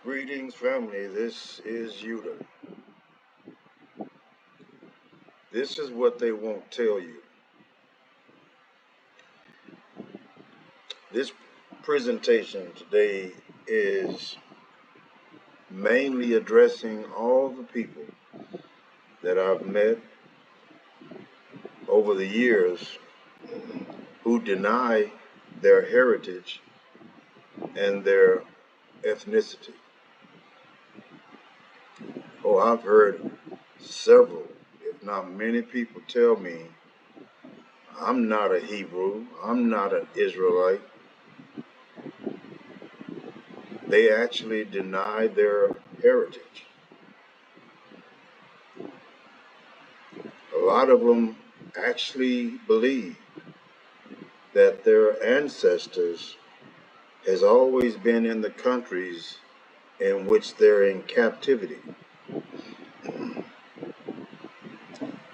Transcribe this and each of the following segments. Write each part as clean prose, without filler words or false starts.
Greetings, family. This is Yuda. This is what they won't tell you. This presentation today is mainly addressing all the people that I've met over the years who deny their heritage and their ethnicity. Oh, I've heard several, if not many people tell me, I'm not a Hebrew, I'm not an Israelite. They actually deny their heritage. A lot of them actually believe that their ancestors has always been in the countries in which they're in captivity.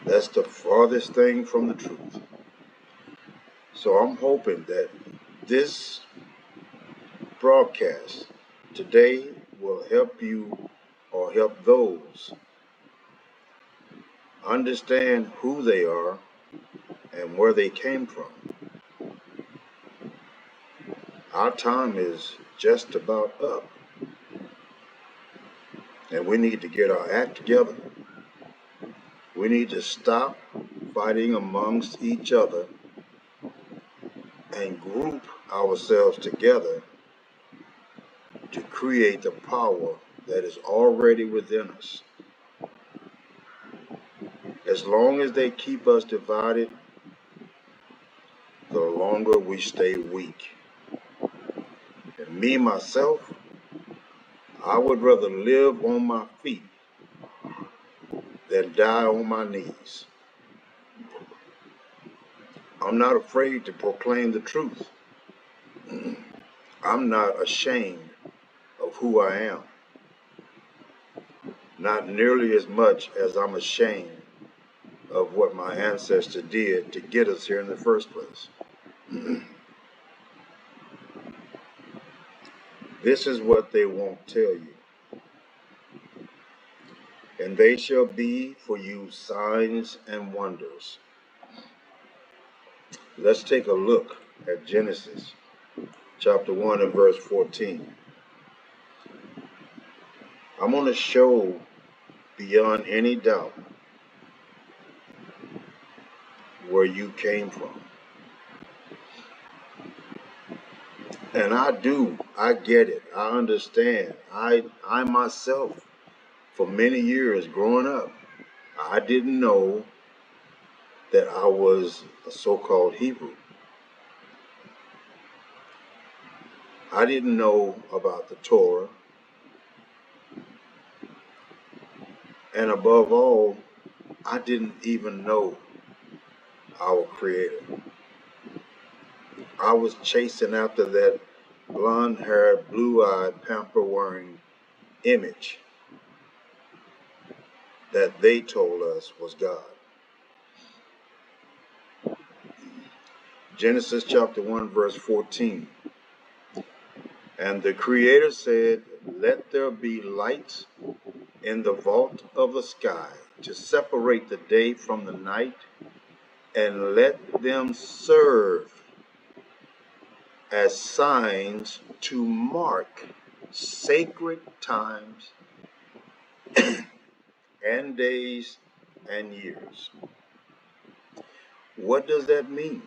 That's the farthest thing from the truth. So I'm hoping that this broadcast today will help you or help those understand who they are and where they came from. Our time is just about up, and we need to get our act together. We need to stop fighting amongst each other and group ourselves together to create the power that is already within us. As long as they keep us divided, the longer we stay weak. And me, myself, I would rather live on my feet than die on my knees. I'm not afraid to proclaim the truth. I'm not ashamed of who I am. Not nearly as much as I'm ashamed of what my ancestor did to get us here in the first place. This is what they won't tell you. And they shall be for you signs and wonders. Let's take a look at Genesis chapter 1 and verse 14. I'm going to show beyond any doubt where you came from. And I get it, I understand. I myself, for many years growing up, I didn't know that I was a so-called Hebrew. I didn't know about the Torah. And above all, I didn't even know our Creator. I was chasing after that blonde-haired, blue-eyed, pamper-wearing image that they told us was God. Genesis chapter 1, verse 14. And the Creator said, let there be lights in the vault of the sky to separate the day from the night, and let them serve as signs to mark sacred times and days and years. What does that mean?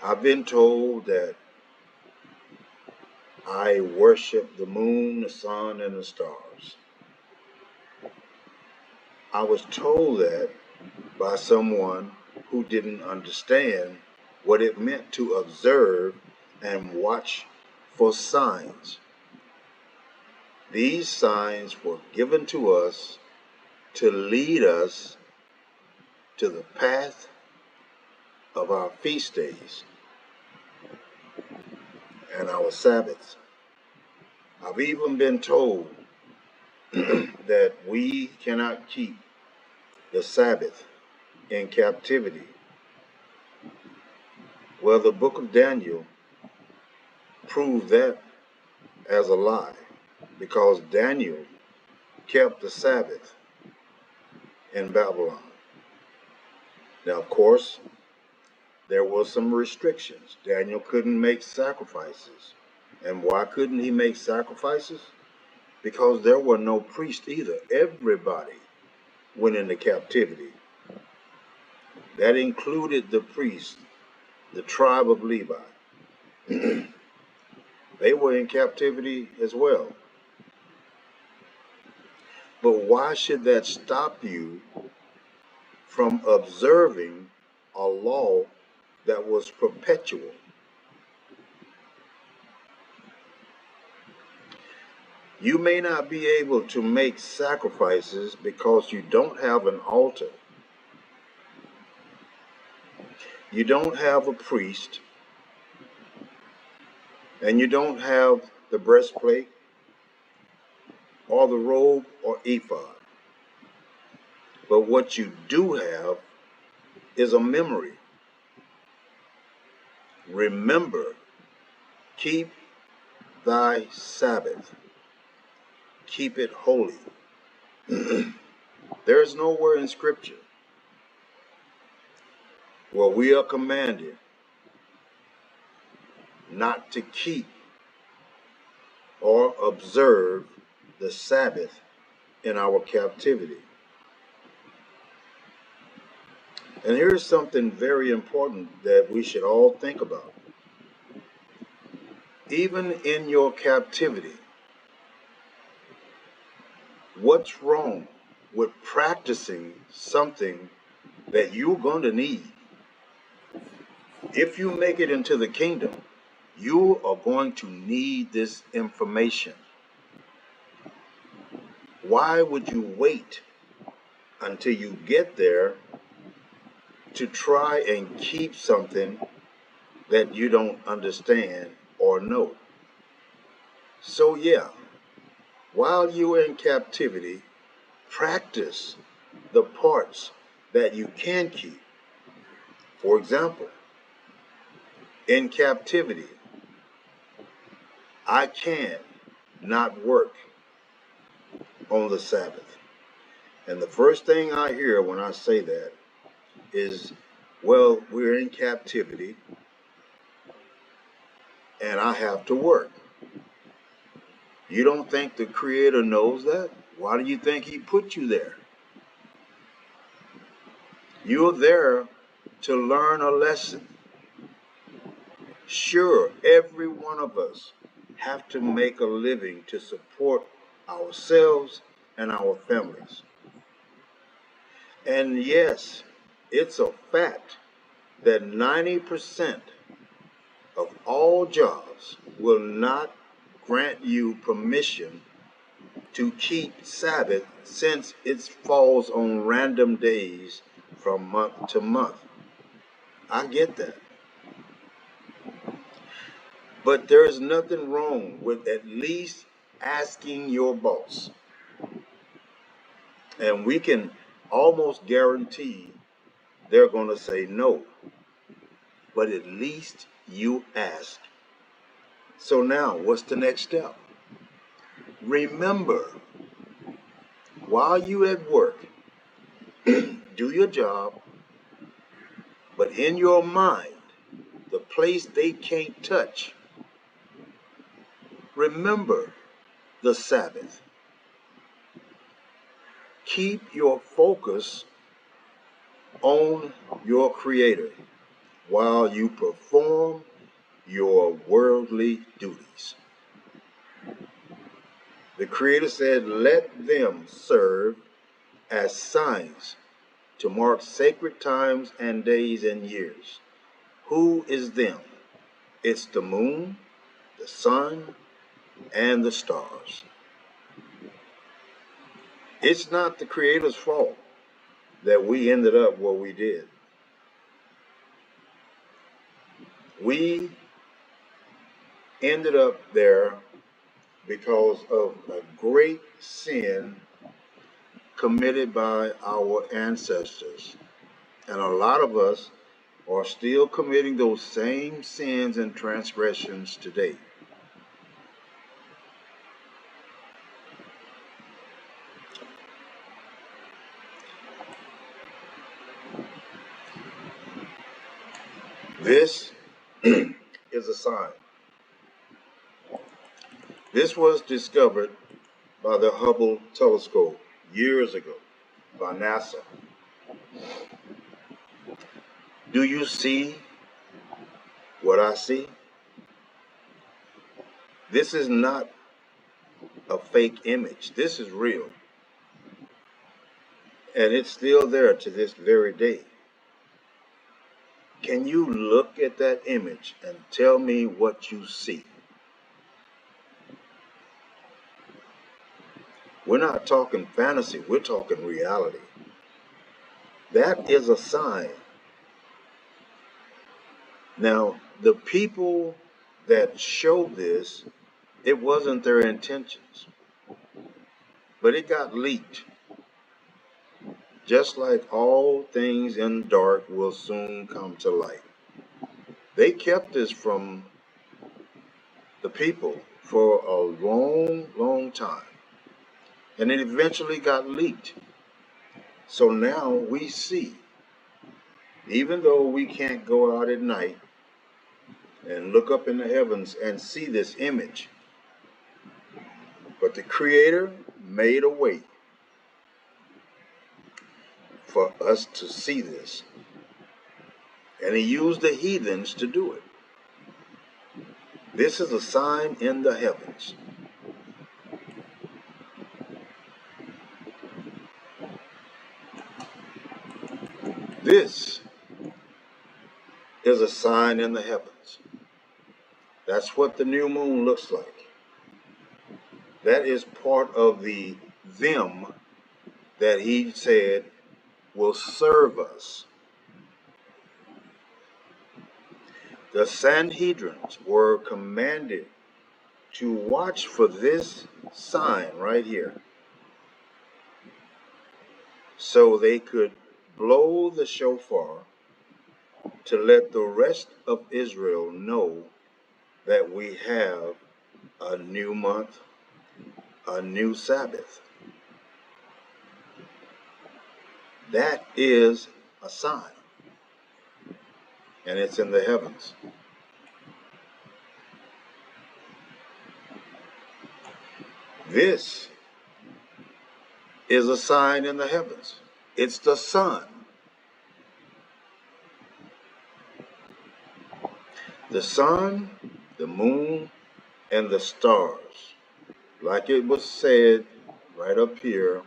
I've been told that I worship the moon, the sun, and the stars. I was told that by someone who didn't understand what it meant to observe and watch for signs. These signs were given to us to lead us to the path of our feast days and our Sabbaths. I've even been told that we cannot keep the Sabbath in captivity. Well, the book of Daniel proved that as a lie because Daniel kept the Sabbath in Babylon. Now, of course, there were some restrictions. Daniel couldn't make sacrifices. And why couldn't he make sacrifices? Because there were no priests either. Everybody went into captivity. That included the priests, the tribe of Levi. They were in captivity as well. But why should that stop you from observing a law that was perpetual? You may not be able to make sacrifices because you don't have an altar. You don't have a priest, and you don't have the breastplate or the robe or ephod. But what you do have is a memory. Remember, keep thy Sabbath. Keep it holy. There is nowhere in Scripture where we are commanded not to keep or observe the Sabbath in our captivity. And here's something very important that we should all think about. Even in your captivity, what's wrong with practicing something that you're going to need? If you make it into the kingdom, you are going to need this information. Why would you wait until you get there to try and keep something that you don't understand or know? So yeah, while you're in captivity, practice the parts that you can keep. For example, in captivity, I can not work on the Sabbath. And the first thing I hear when I say that is, well, we're in captivity and I have to work. You don't think the Creator knows that? Why do you think He put you there? You're there to learn a lesson. Sure, every one of us have to make a living to support ourselves and our families. And yes, it's a fact that 90% of all jobs will not grant you permission to keep Sabbath since it falls on random days from month to month. I get that. But there is nothing wrong with at least asking your boss. And we can almost guarantee they're going to say no. But at least you ask. So now, what's the next step? Remember, while you at work, do your job, but in your mind, the place they can't touch, remember the Sabbath. Keep your focus on your Creator while you perform your worldly duties. The Creator said, let them serve as signs to mark sacred times and days and years. Who is them? It's the moon, the sun, and the stars. It's not the Creator's fault that we ended up where we did. We ended up there because of a great sin committed by our ancestors. And a lot of us are still committing those same sins and transgressions today. This is a sign. This was discovered by the Hubble telescope years ago by NASA. Do you see what I see? This is not a fake image. This is real. And it's still there to this very day. Can you look at that image and tell me what you see? We're not talking fantasy, we're talking reality. That is a sign. Now, the people that showed this, it wasn't their intentions, but it got leaked. Just like all things in dark will soon come to light. They kept this from the people for a long, long time. And it eventually got leaked. So now we see, even though we can't go out at night and look up in the heavens and see this image, but the Creator made a way for us to see this. And He used the heathens to do it. This is a sign in the heavens. This is a sign in the heavens. That's what the new moon looks like. That is part of the them that He said will serve us. The Sanhedrins were commanded to watch for this sign right here so they could blow the shofar to let the rest of Israel know that we have a new month, a new Sabbath. That is a sign, and it's in the heavens. This is a sign in the heavens. It's the sun. The sun, the moon, and the stars. Like it was said right up here,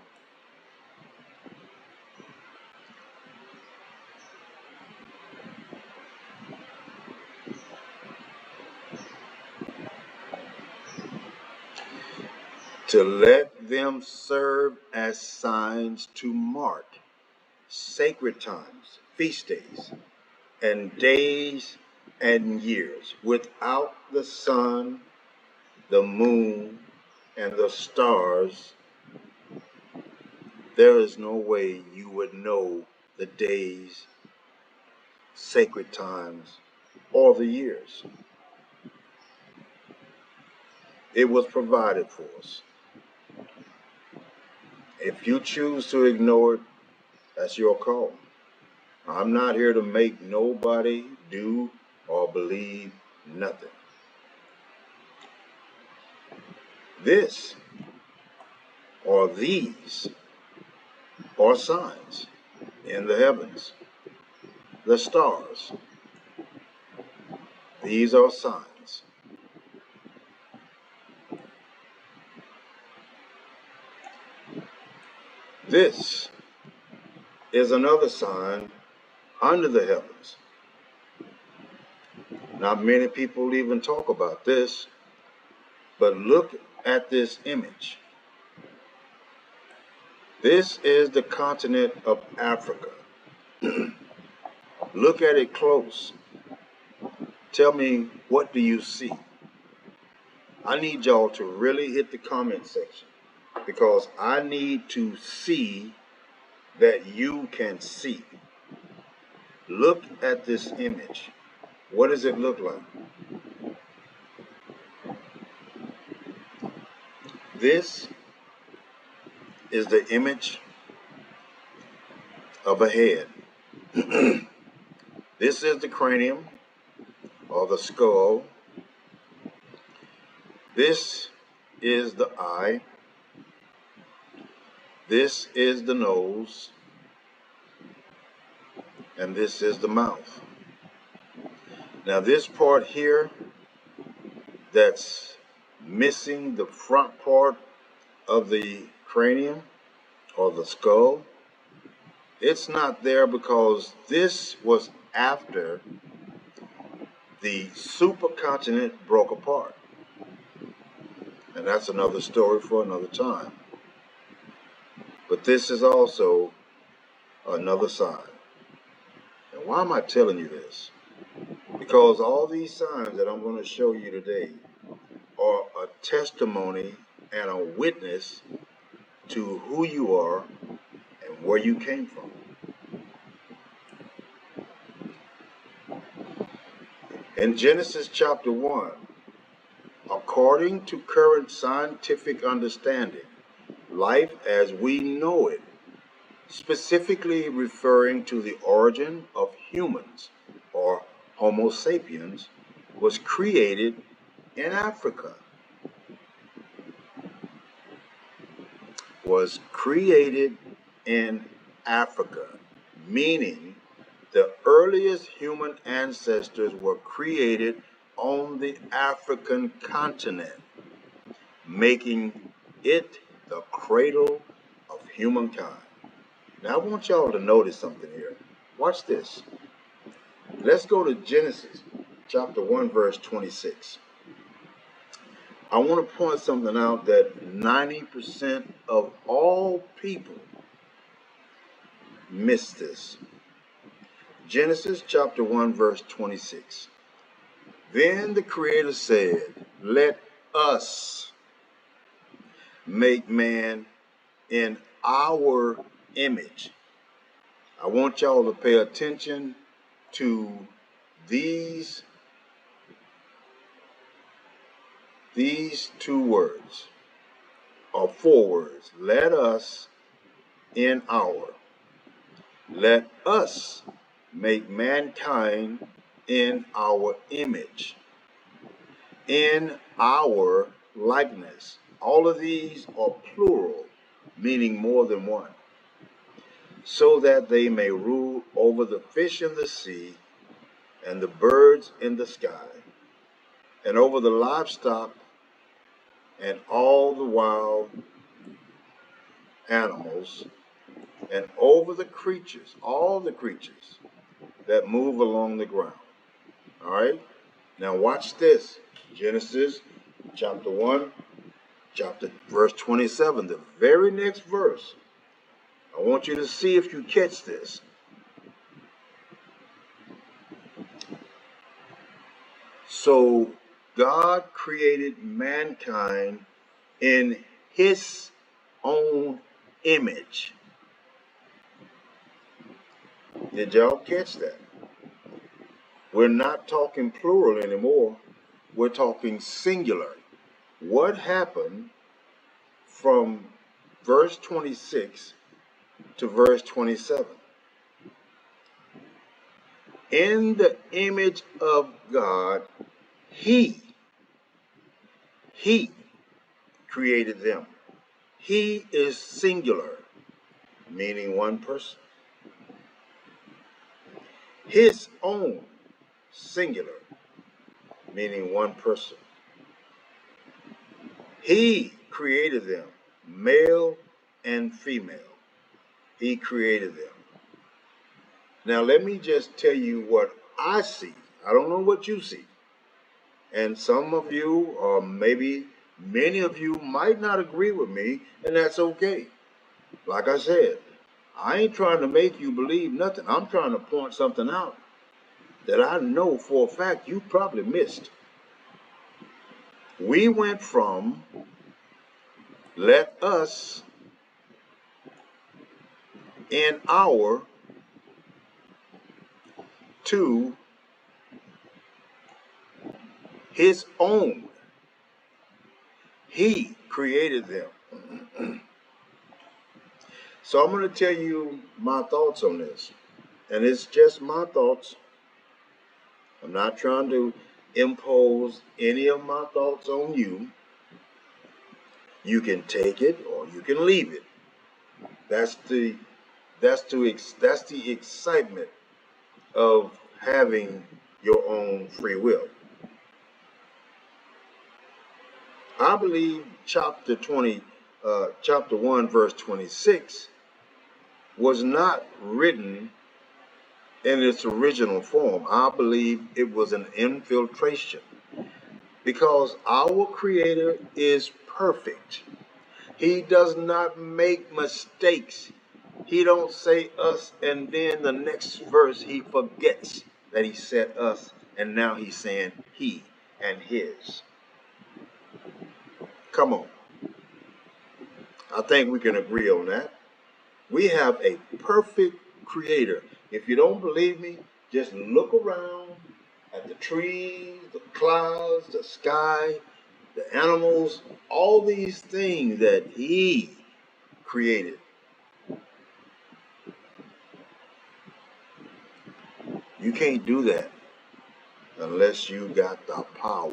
to let them serve as signs to mark sacred times, feast days, and days and years. Without the sun, the moon, and the stars, there is no way you would know the days, sacred times, or the years. It was provided for us. If you choose to ignore it, that's your call. I'm not here to make nobody do or believe nothing. This or these are signs in the heavens. The stars, these are signs. This is another sign under the heavens. Not many people even talk about this, but look at this image. This is the continent of Africa. Look at it close. Tell me, what do you see? I need y'all to really hit the comment section because I need to see that you can see. Look at this image. What does it look like? This is the image of a head. This is the cranium. the skull. This is the eye. This is the nose. And this is the mouth. Now this part here that's missing the front part of the cranium or the skull, it's not there because this was after the supercontinent broke apart. And that's another story for another time. But this is also another sign. And why am I telling you this? Because all these signs that I'm going to show you today are a testimony and a witness to who you are and where you came from. In Genesis chapter 1, according to current scientific understanding, life as we know it, specifically referring to the origin of humans or Homo sapiens, was created in Africa. Was created in Africa, meaning the earliest human ancestors were created on the African continent, making it the cradle of humankind. Now I want y'all to notice something here. Watch this. Let's go to Genesis chapter 1 verse 26. I want to point something out that 90% of all people miss this. Genesis chapter 1 verse 26. Then the Creator said, "Let us make man in our image." I want y'all to pay attention to these two words, or four words. Let us in our. Let us make mankind in our image, in our likeness. All of these are plural, meaning more than one, so that they may rule over the fish in the sea and the birds in the sky, and over the livestock and all the wild animals, and over the creatures, all the creatures that move along the ground. All right? Now watch this. Genesis chapter 1, verse 27, the very next verse. I want you to see if you catch this. So God created mankind in his own image. Did y'all catch that? We're not talking plural anymore. We're talking singular. What happened from verse 26 to verse 27? In the image of God, He created them. He is singular, meaning one person. His own, singular, meaning one person. He created them, male and female. He created them. Now let me just tell you what I see. I don't know what you see. And some of you, or maybe many of you, might not agree with me, and that's okay. Like I said, I ain't trying to make you believe nothing. I'm trying to point something out that I know for a fact you probably missed. We went from let us in our to his own. He created them. So I'm going to tell you my thoughts on this. And it's just my thoughts. I'm not trying to impose any of my thoughts on you. You can take it or you can leave it. That's the that's the excitement of having your own free will. I believe chapter 1, verse 26 was not written in its original form. I believe it was an infiltration because our Creator is perfect. He does not make mistakes. He don't say us and then the next verse he forgets that he said us and now he's saying he and his. Come on. I think we can agree on that. We have a perfect creator. If you don't believe me, just look around at the trees, the clouds, the sky, the animals, all these things that he created. You can't do that unless you got the power.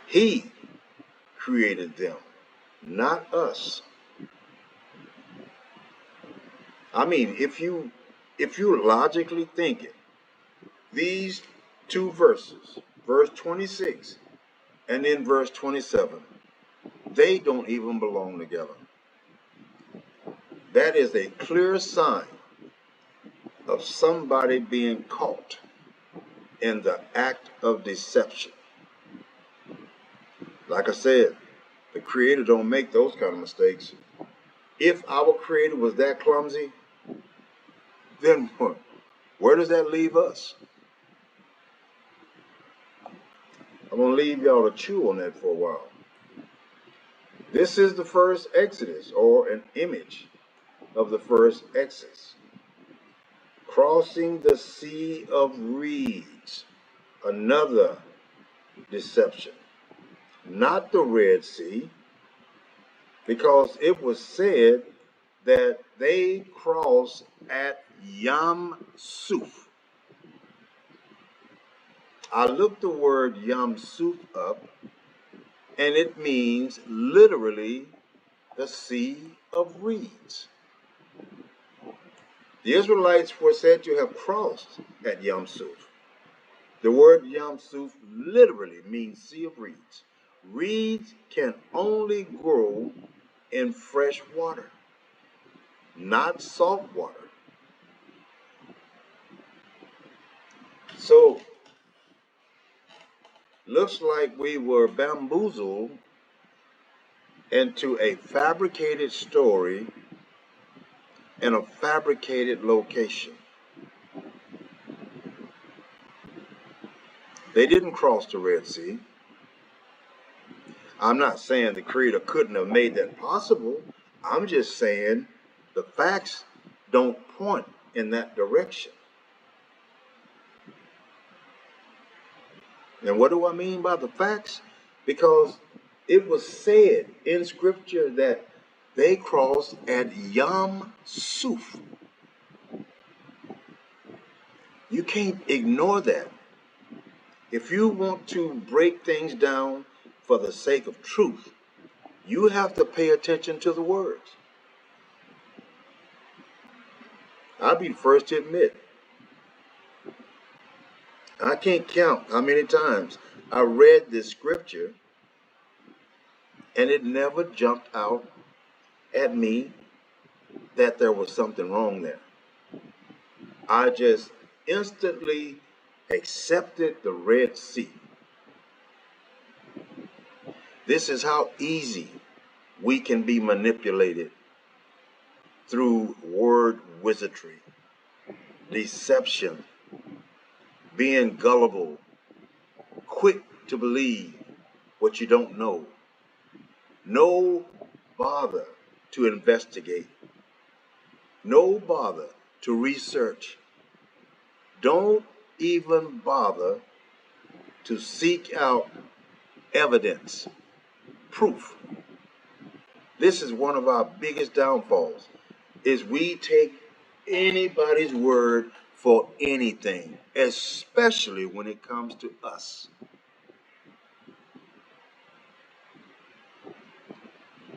He created them, not us. I mean, if you logically think it, these two verses, verse 26 and then verse 27, they don't even belong together. That is a clear sign of somebody being caught in the act of deception. Like I said, the Creator don't make those kind of mistakes. If our Creator was that clumsy, then what? Where does that leave us? I'm going to leave y'all to chew on that for a while. This is the first Exodus, or an image of the first Exodus. Crossing the Sea of Reeds, another deception. Not the Red Sea, because it was said that they crossed at Yam Suf. I looked the word Yam Suf up, and it means literally the Sea of Reeds. The Israelites were said to have crossed at Yam Suf. The word Yam Suf literally means Sea of Reeds. Reeds can only grow in fresh water, not salt water. So, looks like we were bamboozled into a fabricated story in a fabricated location. They didn't cross the Red Sea. I'm not saying the Creator couldn't have made that possible. I'm just saying the facts don't point in that direction. And what do I mean by the facts? Because it was said in Scripture that they crossed at Yam Suf. You can't ignore that. If you want to break things down for the sake of truth, you have to pay attention to the words. I'll be the first to admit, I can't count how many times I read this scripture and it never jumped out at me that there was something wrong there. I just instantly accepted the Red Sea. This is how easy we can be manipulated through word wizardry, deception, being gullible, quick to believe what you don't know. No bother to investigate. No bother to research. Don't even bother to seek out evidence, proof. This is one of our biggest downfalls, is we take anybody's word for anything, especially when it comes to us.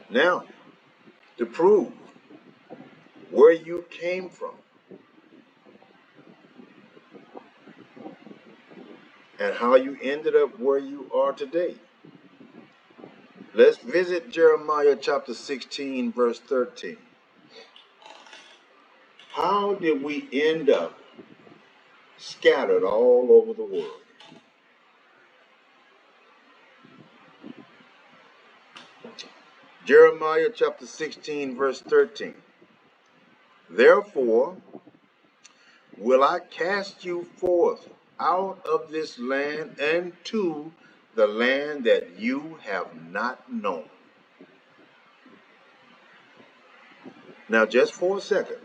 Now, to prove where you came from and how you ended up where you are today, let's visit Jeremiah chapter 16, verse 13. How did we end up scattered all over the world? Jeremiah chapter 16, verse 13. Therefore will I cast you forth out of this land and to the land that you have not known. Now, just for a second,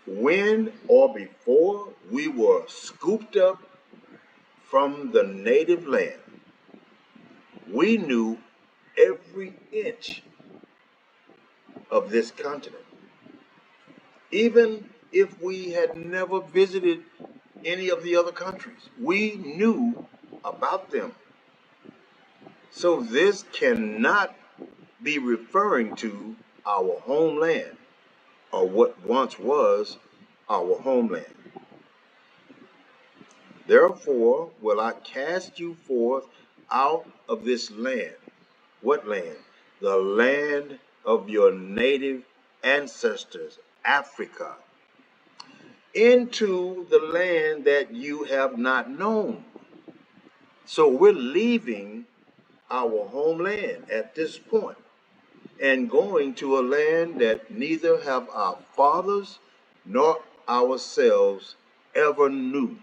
when or before we were scooped up from the native land, we knew every inch of this continent. Even if we had never visited any of the other countries, we knew about them. So this cannot be referring to our homeland or what once was our homeland. Therefore will I cast you forth out of this land. What land? The land of your native ancestors, Africa, into the land that you have not known. So we're leaving our homeland at this point and going to a land that neither have our fathers nor ourselves ever knew.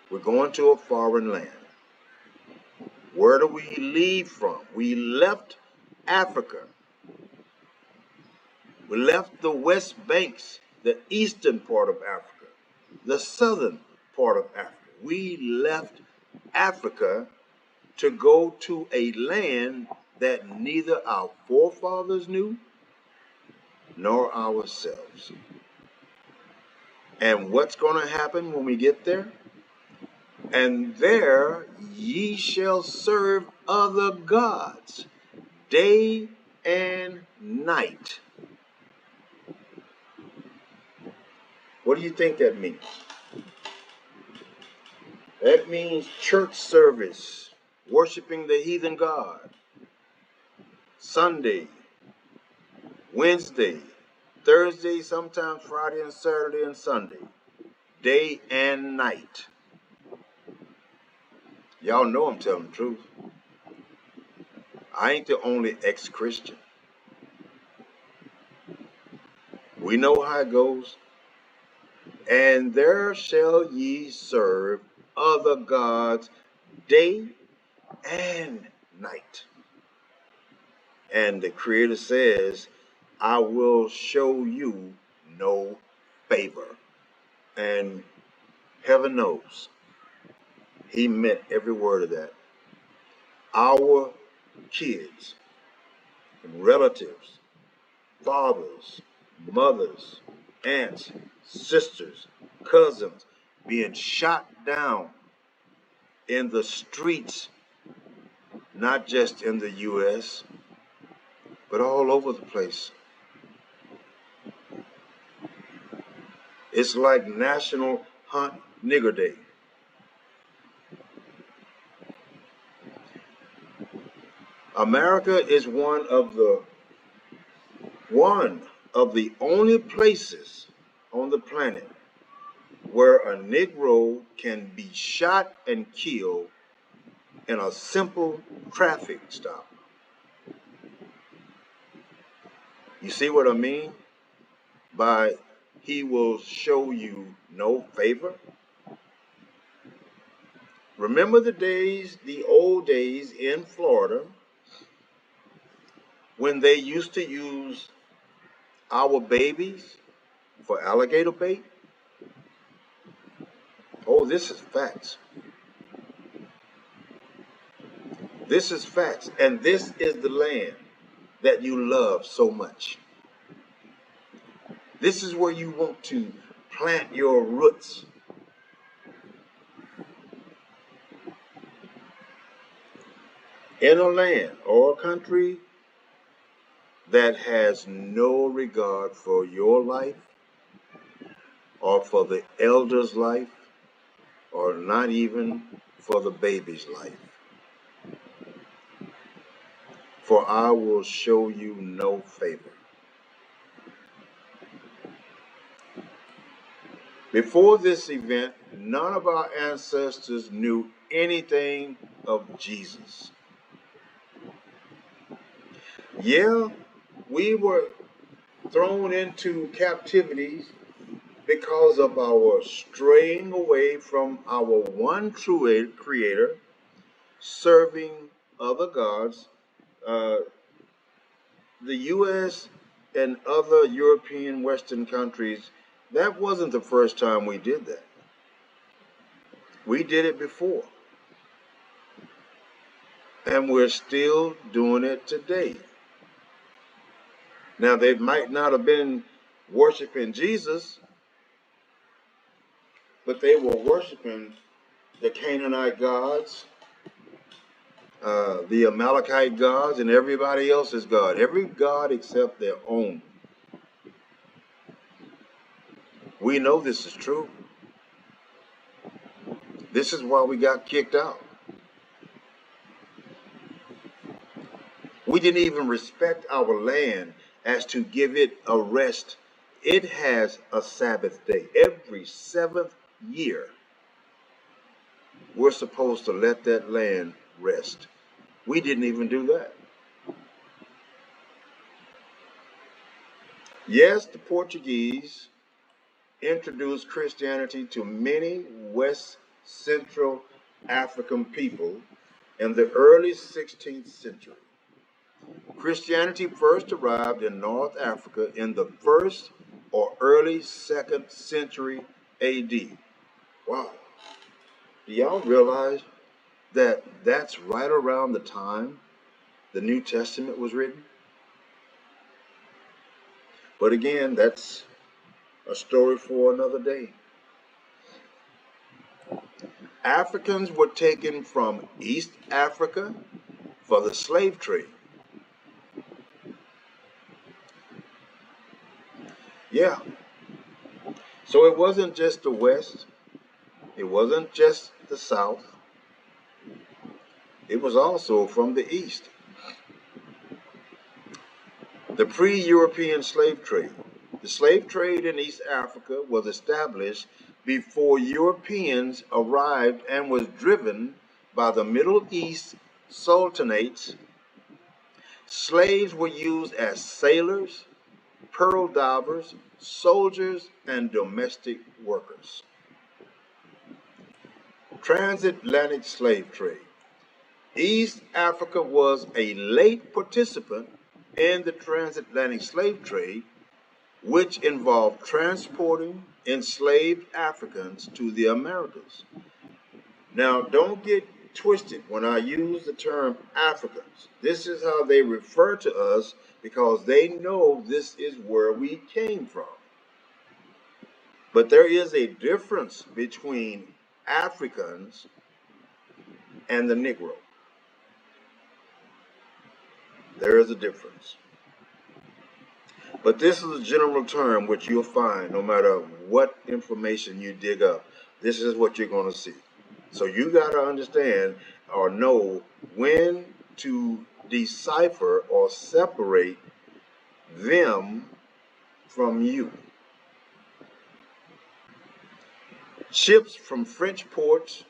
We're going to a foreign land. Where do we leave from? We left Africa. We left the West Banks, the eastern part of Africa, the southern part of Africa. We left Africa to go to a land that neither our forefathers knew nor ourselves. And what's going to happen when we get there? And there ye shall serve other gods day and night. What do you think that means? That means church service, worshiping the heathen god, Sunday, Wednesday, Thursday, sometimes Friday and Saturday and Sunday, day and night. Y'all know I'm telling the truth. I ain't the only ex-Christian. We know how it goes. And there shall ye serve other gods day and night. And the Creator says, I will show you no favor. And heaven knows, he meant every word of that. Our kids and relatives, fathers, mothers, aunts, sisters, cousins, being shot down in the streets, not just in the U.S., but all over the place. It's like National Hunt Nigger Day. America is one of the only places on the planet where a Negro can be shot and killed in a simple traffic stop. You see what I mean by he will show you no favor? Remember the old days in Florida, when they used to use our babies for alligator bait? Oh, this is facts. This is facts. And this is the land that you love so much. This is where you want to plant your roots. In a land or a country that has no regard for your life or for the elder's life or not even for the baby's life. For I will show you no favor. Before this event, none of our ancestors knew anything of Jesus. Yeah, we were thrown into captivity because of our straying away from our one true creator, serving other gods. Uh, the U.S. and other European Western countries, that wasn't the first time we did that. We did it before. And we're still doing it today. Now, they might not have been worshiping Jesus, but they were worshiping the Canaanite gods, the Amalekite gods, and everybody else's god. Every god except their own. We know this is true. This is why we got kicked out. We didn't even respect our land as to give it a rest. It has a Sabbath day. Every seventh year, we're supposed to let that land rest. We didn't even do that. Yes, the Portuguese introduced Christianity to many West Central African people in the early 16th century. Christianity first arrived in North Africa in the first or early second century AD. Wow. Do y'all realize that that's right around the time the New Testament was written? But again, that's a story for another day. Africans were taken from East Africa for the slave trade. Yeah. So it wasn't just the West, it wasn't just the South, it was also from the East. The pre-European slave trade. The slave trade in East Africa was established before Europeans arrived and was driven by the Middle East sultanates. Slaves were used as sailors, pearl divers, soldiers, and domestic workers. Transatlantic slave trade. East Africa was a late participant in the transatlantic slave trade, which involved transporting enslaved Africans to the Americas. Now, don't get twisted when I use the term Africans. This is how they refer to us because they know this is where we came from. But there is a difference between Africans and the Negro. There is a difference. But this is a general term which you'll find no matter what information you dig up. This is what you're going to see. So you got to understand or know when to decipher or separate them from you. Ships from French ports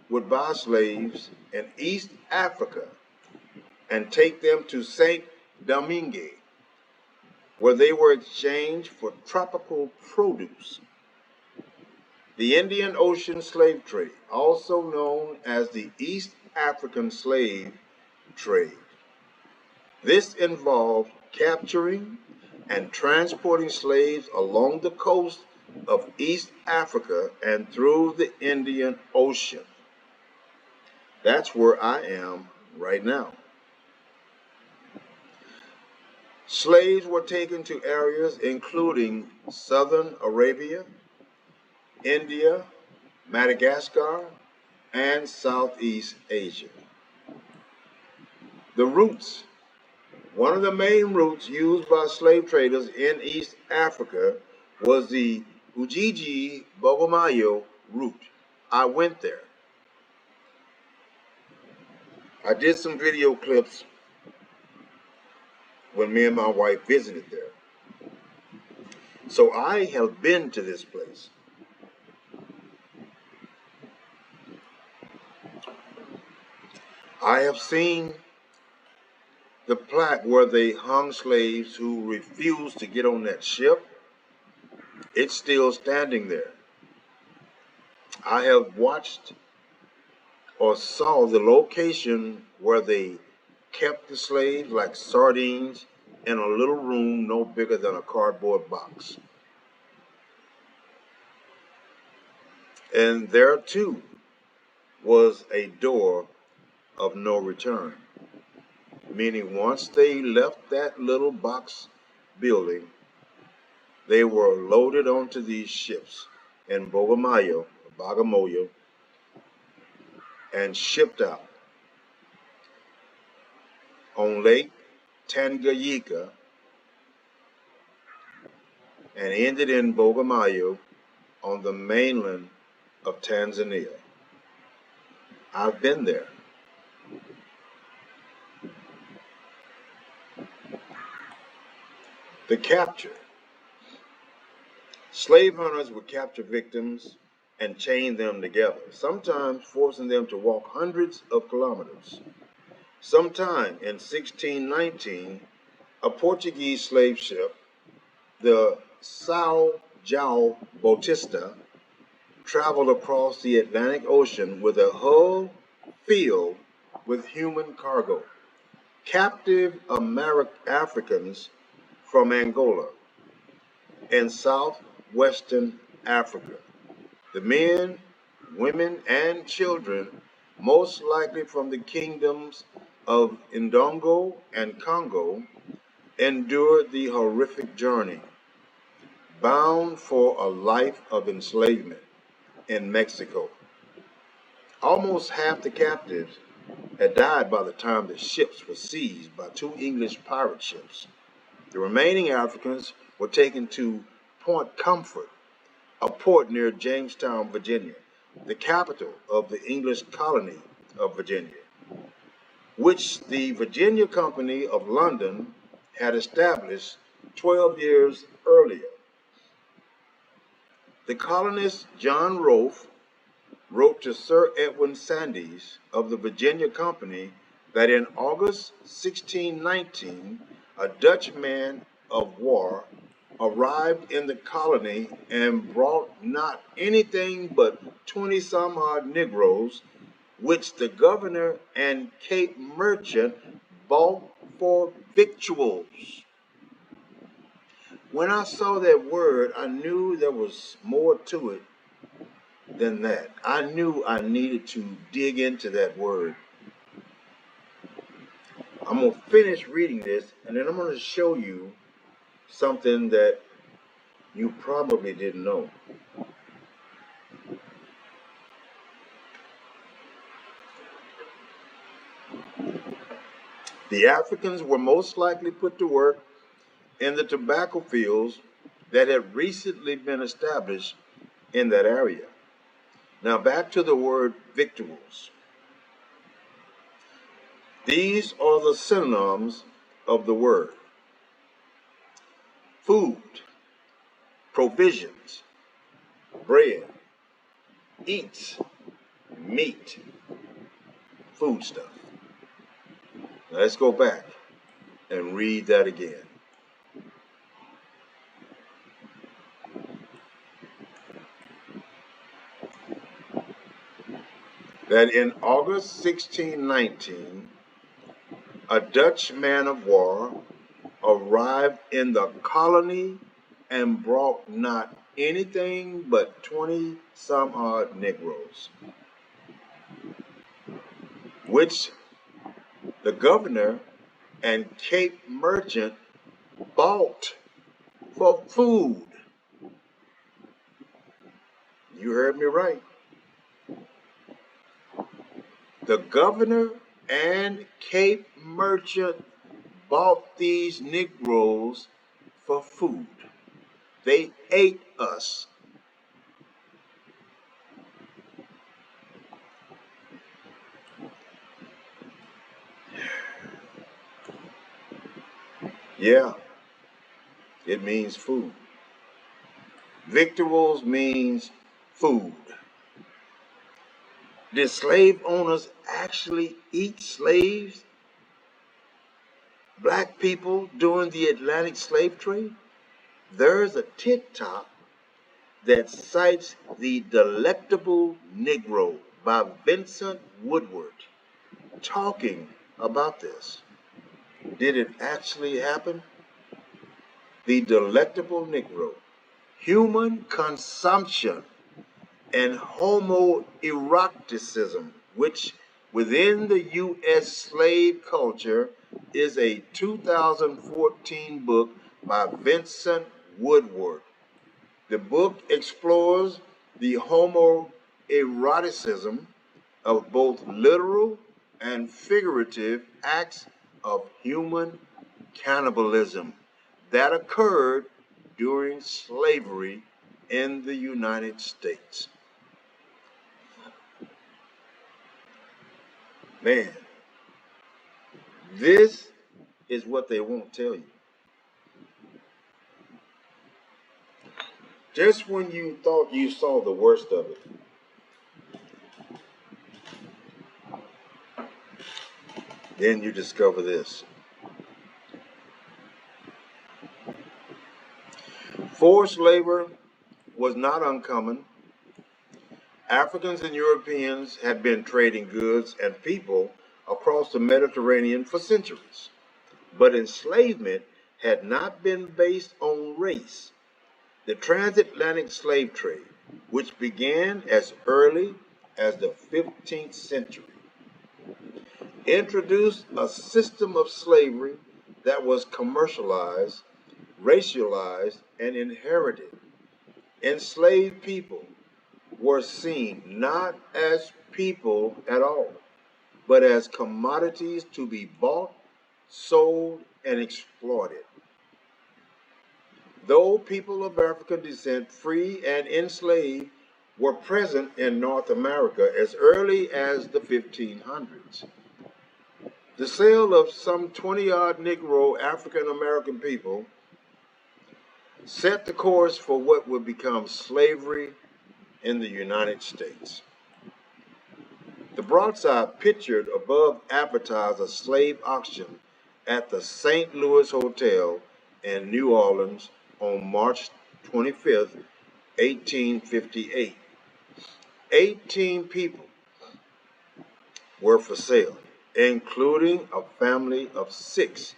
would buy slaves in East Africa and take them to Saint Domingue, where they were exchanged for tropical produce. The Indian Ocean slave trade, also known as the East African slave trade. This involved capturing and transporting slaves along the coast of East Africa and through the Indian Ocean. That's where I am right now. Slaves were taken to areas including southern Arabia, India, Madagascar, and Southeast Asia. The routes. One of the main routes used by slave traders in East Africa was the Ujiji Bogomayo route. I went there. I did some video clips when me and my wife visited there. So I have been to this place. I have seen the plaque where they hung slaves who refused to get on that ship. It's still standing there. I have watched or saw the location where they kept the slaves like sardines in a little room no bigger than a cardboard box. And there too was a door of no return, meaning once they left that little box building, they were loaded onto these ships in Bagamoyo, and shipped out on Lake Tanganyika and ended in Bagamoyo on the mainland of Tanzania. I've been there. The capture. Slave hunters would capture victims and chain them together, sometimes forcing them to walk hundreds of kilometers. Sometime in 1619, a Portuguese slave ship, the Sao João Bautista, traveled across the Atlantic Ocean with a hull filled with human cargo, captive Africans from Angola and southwestern Africa. The men, women, and children, most likely from the kingdoms of Ndongo and Congo, endured the horrific journey, bound for a life of enslavement in Mexico. Almost half the captives had died by the time the ships were seized by two English pirate ships. The remaining Africans were taken to Point Comfort, a port near Jamestown, Virginia, the capital of the English colony of Virginia, which the Virginia Company of London had established 12 years earlier. The colonist John Rolfe wrote to Sir Edwin Sandys of the Virginia Company that in August 1619, a Dutch man of war arrived in the colony and brought not anything but 20 some odd Negroes, which the governor and Cape merchant bought for victuals. When I saw that word, I knew there was more to it than that. I knew I needed to dig into that word. I'm going to finish reading this, and then I'm going to show you something that you probably didn't know. The Africans were most likely put to work in the tobacco fields that had recently been established in that area. Now back to the word victuals. These are the synonyms of the word: food, provisions, bread, eats, meat, food stuff. Now let's go back and read that again. That in August 1619, a Dutch man of war arrived in the colony and brought not anything but 20 some odd Negroes, which the governor and Cape merchant bought for food. You heard me right. The governor and Cape merchant bought these Negroes for food. They ate us. Yeah, it means food. Victuals means food. Did slave owners actually eat slaves, black people, during the Atlantic slave trade? There's a TikTok that cites The Delectable Negro by Vincent Woodward talking about this. Did it actually happen? The Delectable Negro. Human consumption and homoeroticism, which within the U.S. slave culture is a 2014 book by Vincent Woodward. The book explores the homoeroticism of both literal and figurative acts of human cannibalism that occurred during slavery in the United States. Man, this is what they won't tell you. Just when you thought you saw the worst of it, then you discover this. Forced labor was not uncommon. Africans and Europeans had been trading goods and people across the Mediterranean for centuries. But enslavement had not been based on race. The transatlantic slave trade, which began as early as the 15th century, introduced a system of slavery that was commercialized, racialized, and inherited. Enslaved people were seen not as people at all, but as commodities to be bought, sold, and exploited. Though people of African descent, free and enslaved, were present in North America as early as the 1500s. The sale of some 20-odd Negro African American people set the course for what would become slavery in the United States. The broadside pictured above advertised a slave auction at the St. Louis Hotel in New Orleans on March 25th, 1858. 18 people were for sale, including a family of 6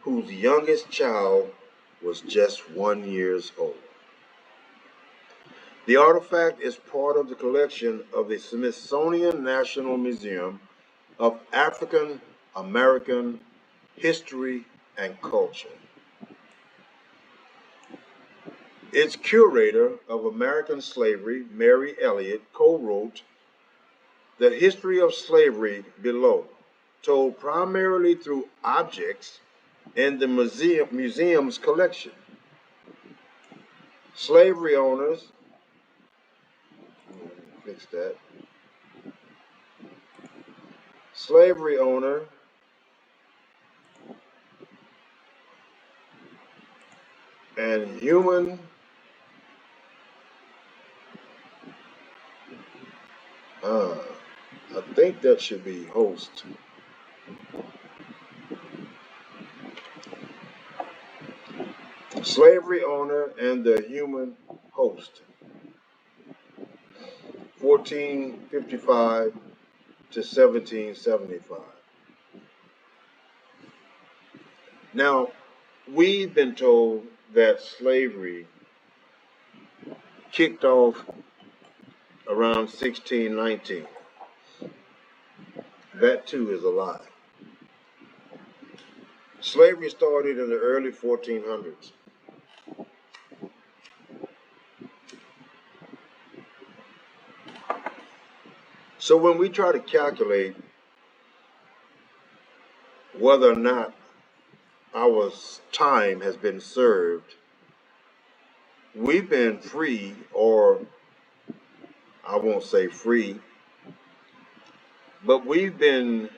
whose youngest child was just 1 year old. The artifact is part of the collection of the Smithsonian National Museum of African American History and Culture. Its curator of American slavery, Mary Elliott, co-wrote The History of Slavery Below, told primarily through objects in the museum's collection. Slavery owners, fix that. Slavery owner and human I think that should be host. Slavery owner and the human host, 1455 to 1775. Now, we've been told that slavery kicked off around 1619. That too is a lie. Slavery started in the early 1400s. So when we try to calculate whether or not our time has been served, we've been free, or I won't say free, but we've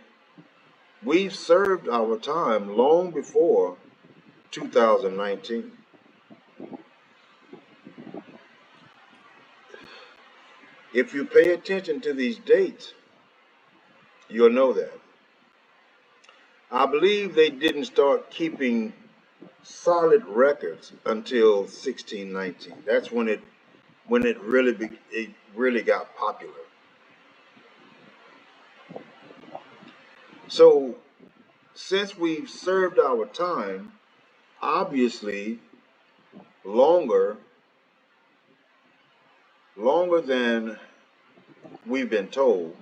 served our time long before 2019. If you pay attention to these dates, you'll know that. I believe they didn't start keeping solid records until 1619. That's when it really got popular. So since we've served our time, obviously longer than we've been told,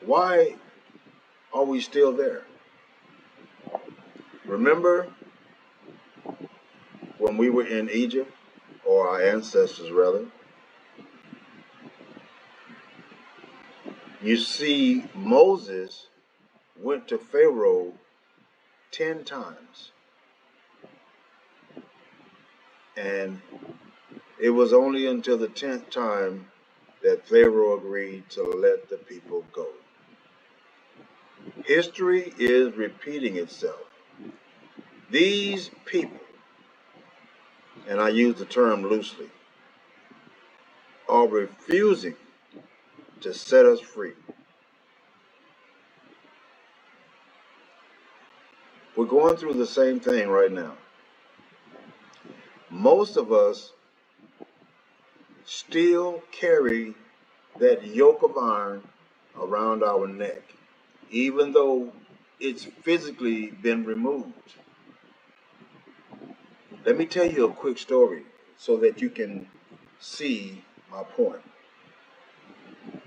why are we still there? Remember when we were in Egypt, or our ancestors rather? You see, Moses went to Pharaoh 10 times, and it was only until the 10th time that Pharaoh agreed to let the people go. History is repeating itself. These people, and I use the term loosely, are refusing to set us free. We're going through the same thing right now. Most of us still carry that yoke of iron around our neck, even though it's physically been removed. Let me tell you a quick story so that you can see my point.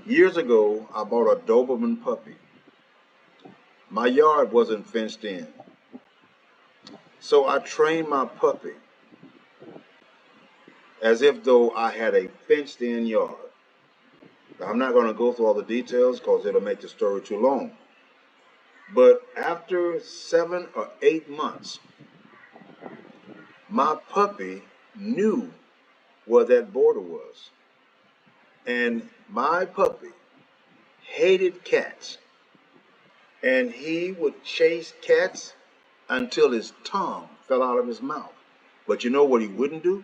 Years ago, I bought a Doberman puppy. My yard wasn't fenced in, so I trained my puppy as if though I had a fenced in yard. Now, I'm not going to go through all the details because it'll make the story too long. But after 7 or 8 months, my puppy knew where that border was. And my puppy hated cats. And he would chase cats until his tongue fell out of his mouth. But you know what he wouldn't do?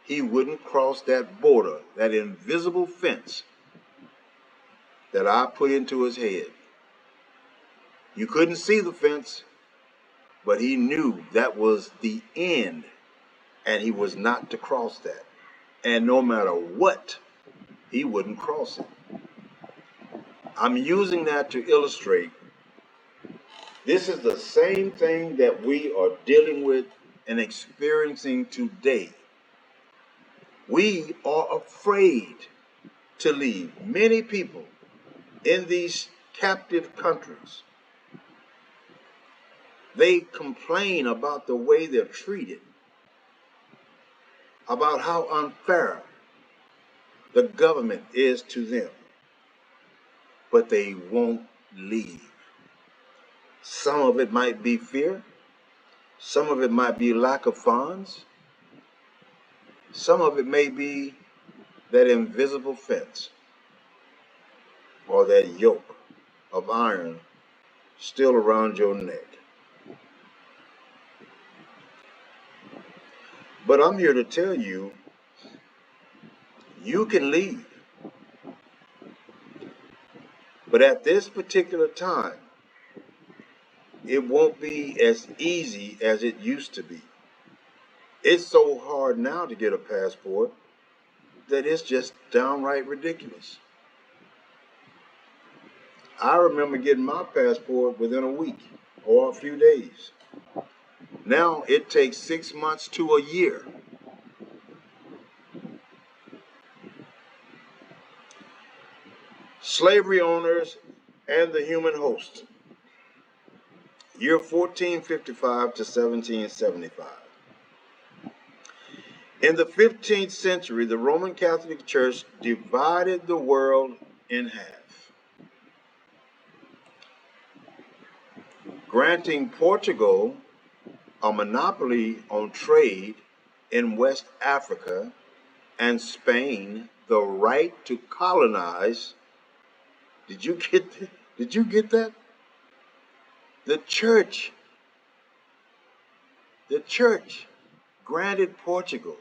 He wouldn't cross that border, that invisible fence that I put into his head. You couldn't see the fence, but he knew that was the end, and he was not to cross that. And no matter what, he wouldn't cross it. I'm using that to illustrate this is the same thing that we are dealing with and experiencing today. We are afraid to leave. Many people in these captive countries, they complain about the way they're treated, about how unfair the government is to them, but they won't leave. Some of it might be fear, some of it might be lack of funds, some of it may be that invisible fence or that yoke of iron still around your neck. But I'm here to tell you, you can leave. But at this particular time, it won't be as easy as it used to be. It's so hard now to get a passport that it's just downright ridiculous. I remember getting my passport within a week or a few days. Now it takes 6 months to a year. Slavery owners and the human host. year 1455 to 1775. In the 15th century, the Roman Catholic Church divided the world in half, granting Portugal a monopoly on trade in West Africa and Spain the right to colonize. Did you get that? Did you get that? The church, the church granted Portugal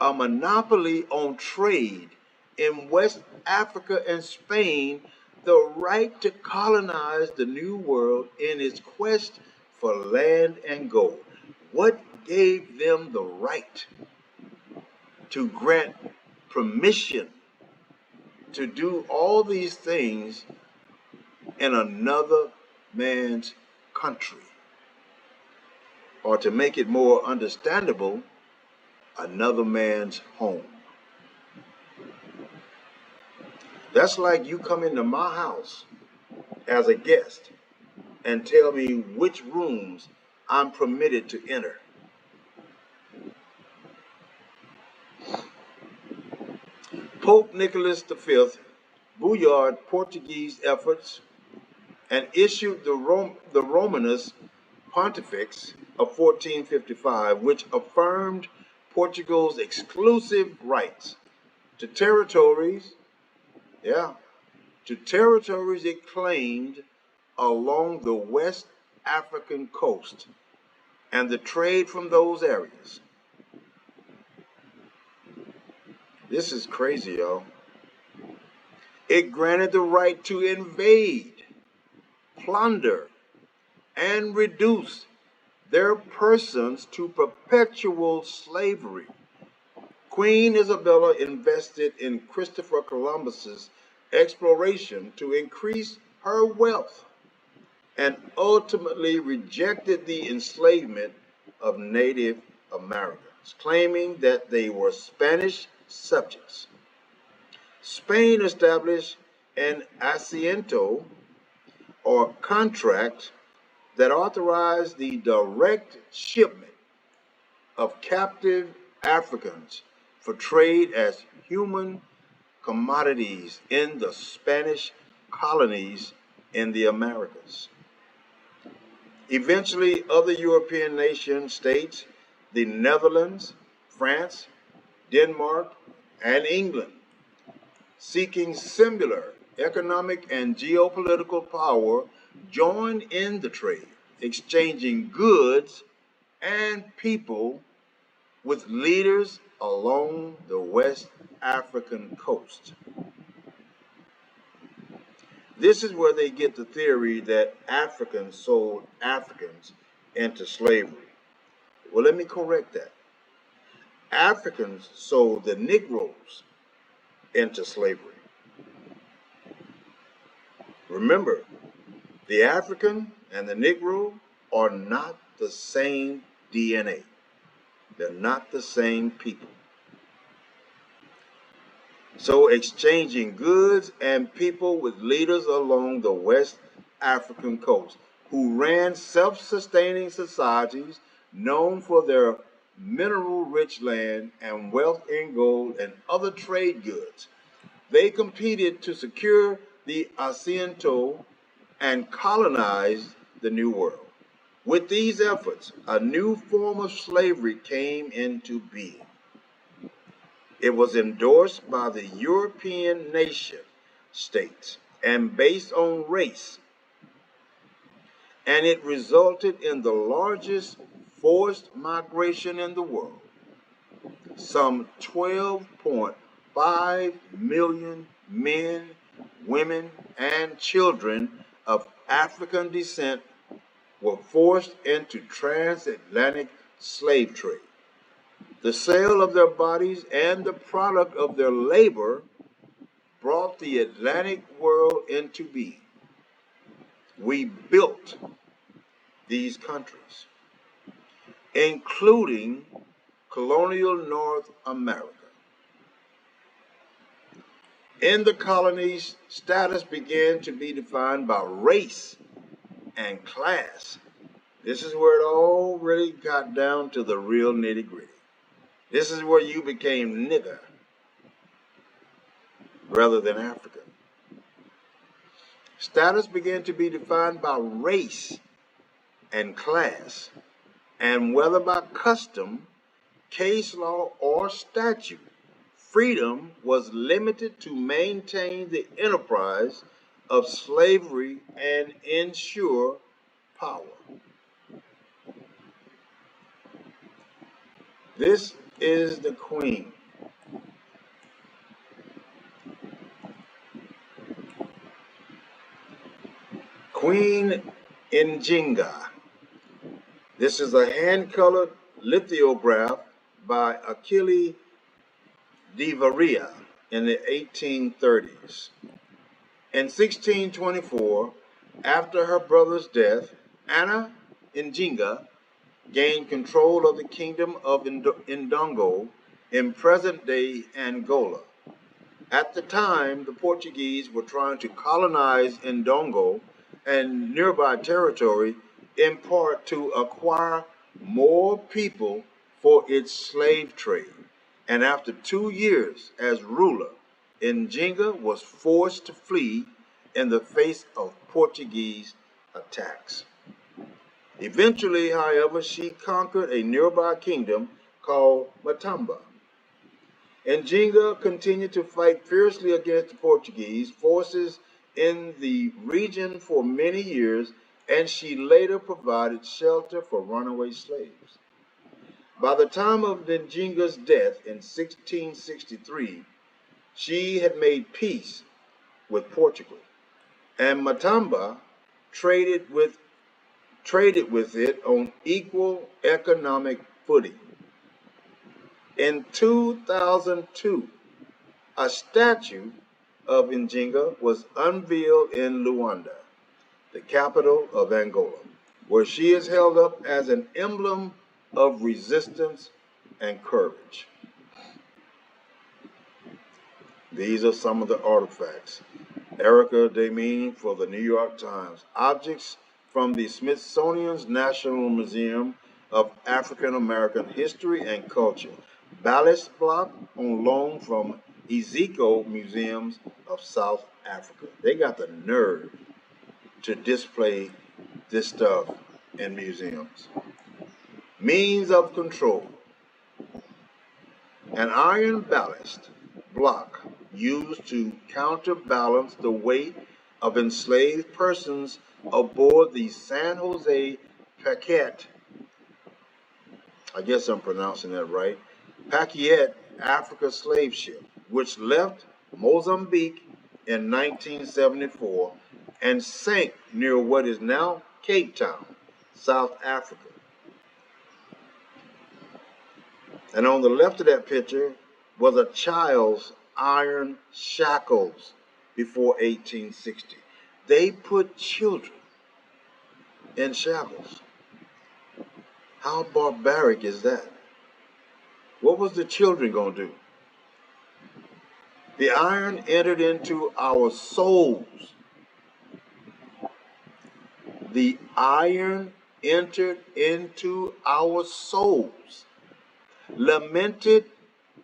a monopoly on trade in West Africa and Spain the right to colonize the New World in its quest for land and gold. What gave them the right to grant permission to do all these things in another man's country? Or to make it more understandable, another man's home. That's like you come into my house as a guest and tell me which rooms I'm permitted to enter. Pope Nicholas V buoyed Portuguese efforts and issued the Romanus Pontifex of 1455, which affirmed Portugal's exclusive rights to territories, yeah, to territories it claimed along the West African coast and the trade from those areas. This is crazy, y'all. It granted the right to invade, plunder, and reduce their persons to perpetual slavery. Queen Isabella invested in Christopher Columbus's exploration to increase her wealth and ultimately rejected the enslavement of Native Americans, claiming that they were Spanish subjects. Spain established an asiento or contract that authorized the direct shipment of captive Africans for trade as human commodities in the Spanish colonies in the Americas. Eventually, other European nation states, the Netherlands, France, Denmark, and England, seeking similar economic and geopolitical power, joined in the trade, exchanging goods and people with leaders along the West African coast. This is where they get the theory that Africans sold Africans into slavery. Well, let me correct that. Africans sold the Negroes into slavery. Remember, the African and the Negro are not the same DNA. They're not the same people. So exchanging goods and people with leaders along the West African coast who ran self-sustaining societies known for their mineral-rich land and wealth in gold and other trade goods. They competed to secure the asiento and colonize the New World. With these efforts, a new form of slavery came into being. It was endorsed by the European nation states and based on race, and it resulted in the largest forced migration in the world. Some 12.5 million men, women, and children of African descent were forced into transatlantic slave trade. The sale of their bodies and the product of their labor brought the Atlantic world into being. We built these countries, including colonial North America. In the colonies, status began to be defined by race and class. This is where it all really got down to the real nitty-gritty. This is where you became nigger rather than African. Status began to be defined by race and class, and whether by custom, case law, or statute. Freedom was limited to maintain the enterprise of slavery and ensure power. This is the queen. Queen Njinga. This is a hand-colored lithograph by Achille de Varia in the 1830s. In 1624, after her brother's death, Anna Njinga gained control of the kingdom of Ndongo in present-day Angola. At the time, the Portuguese were trying to colonize Ndongo and nearby territory in part to acquire more people for its slave trade. And after 2 years as ruler, Njinga was forced to flee in the face of Portuguese attacks. Eventually, however, she conquered a nearby kingdom called Matamba. Njinga continued to fight fiercely against the Portuguese forces in the region for many years, and she later provided shelter for runaway slaves. By the time of Njinga's death in 1663, she had made peace with Portugal, and Matamba traded with it on equal economic footing. In 2002, a statue of Njinga was unveiled in Luanda, the capital of Angola, where she is held up as an emblem of resistance and courage. These are some of the artifacts. Erica Deming for the New York Times. Objects from the Smithsonian's National Museum of African American History and Culture. Ballast block on loan from Ezekiel Museums of South Africa. They got the nerve to display this stuff in museums. Means of control. An iron ballast block used to counterbalance the weight of enslaved persons aboard the San Jose Paquette, I guess I'm pronouncing that right, Paquette Africa slave ship, which left Mozambique in 1974 and sank near what is now Cape Town, South Africa. And on the left of that picture was a child's iron shackles before 1860. They put children in shackles. How barbaric is that? What was the children going to do? The iron entered into our souls. The iron entered into our souls. Lamented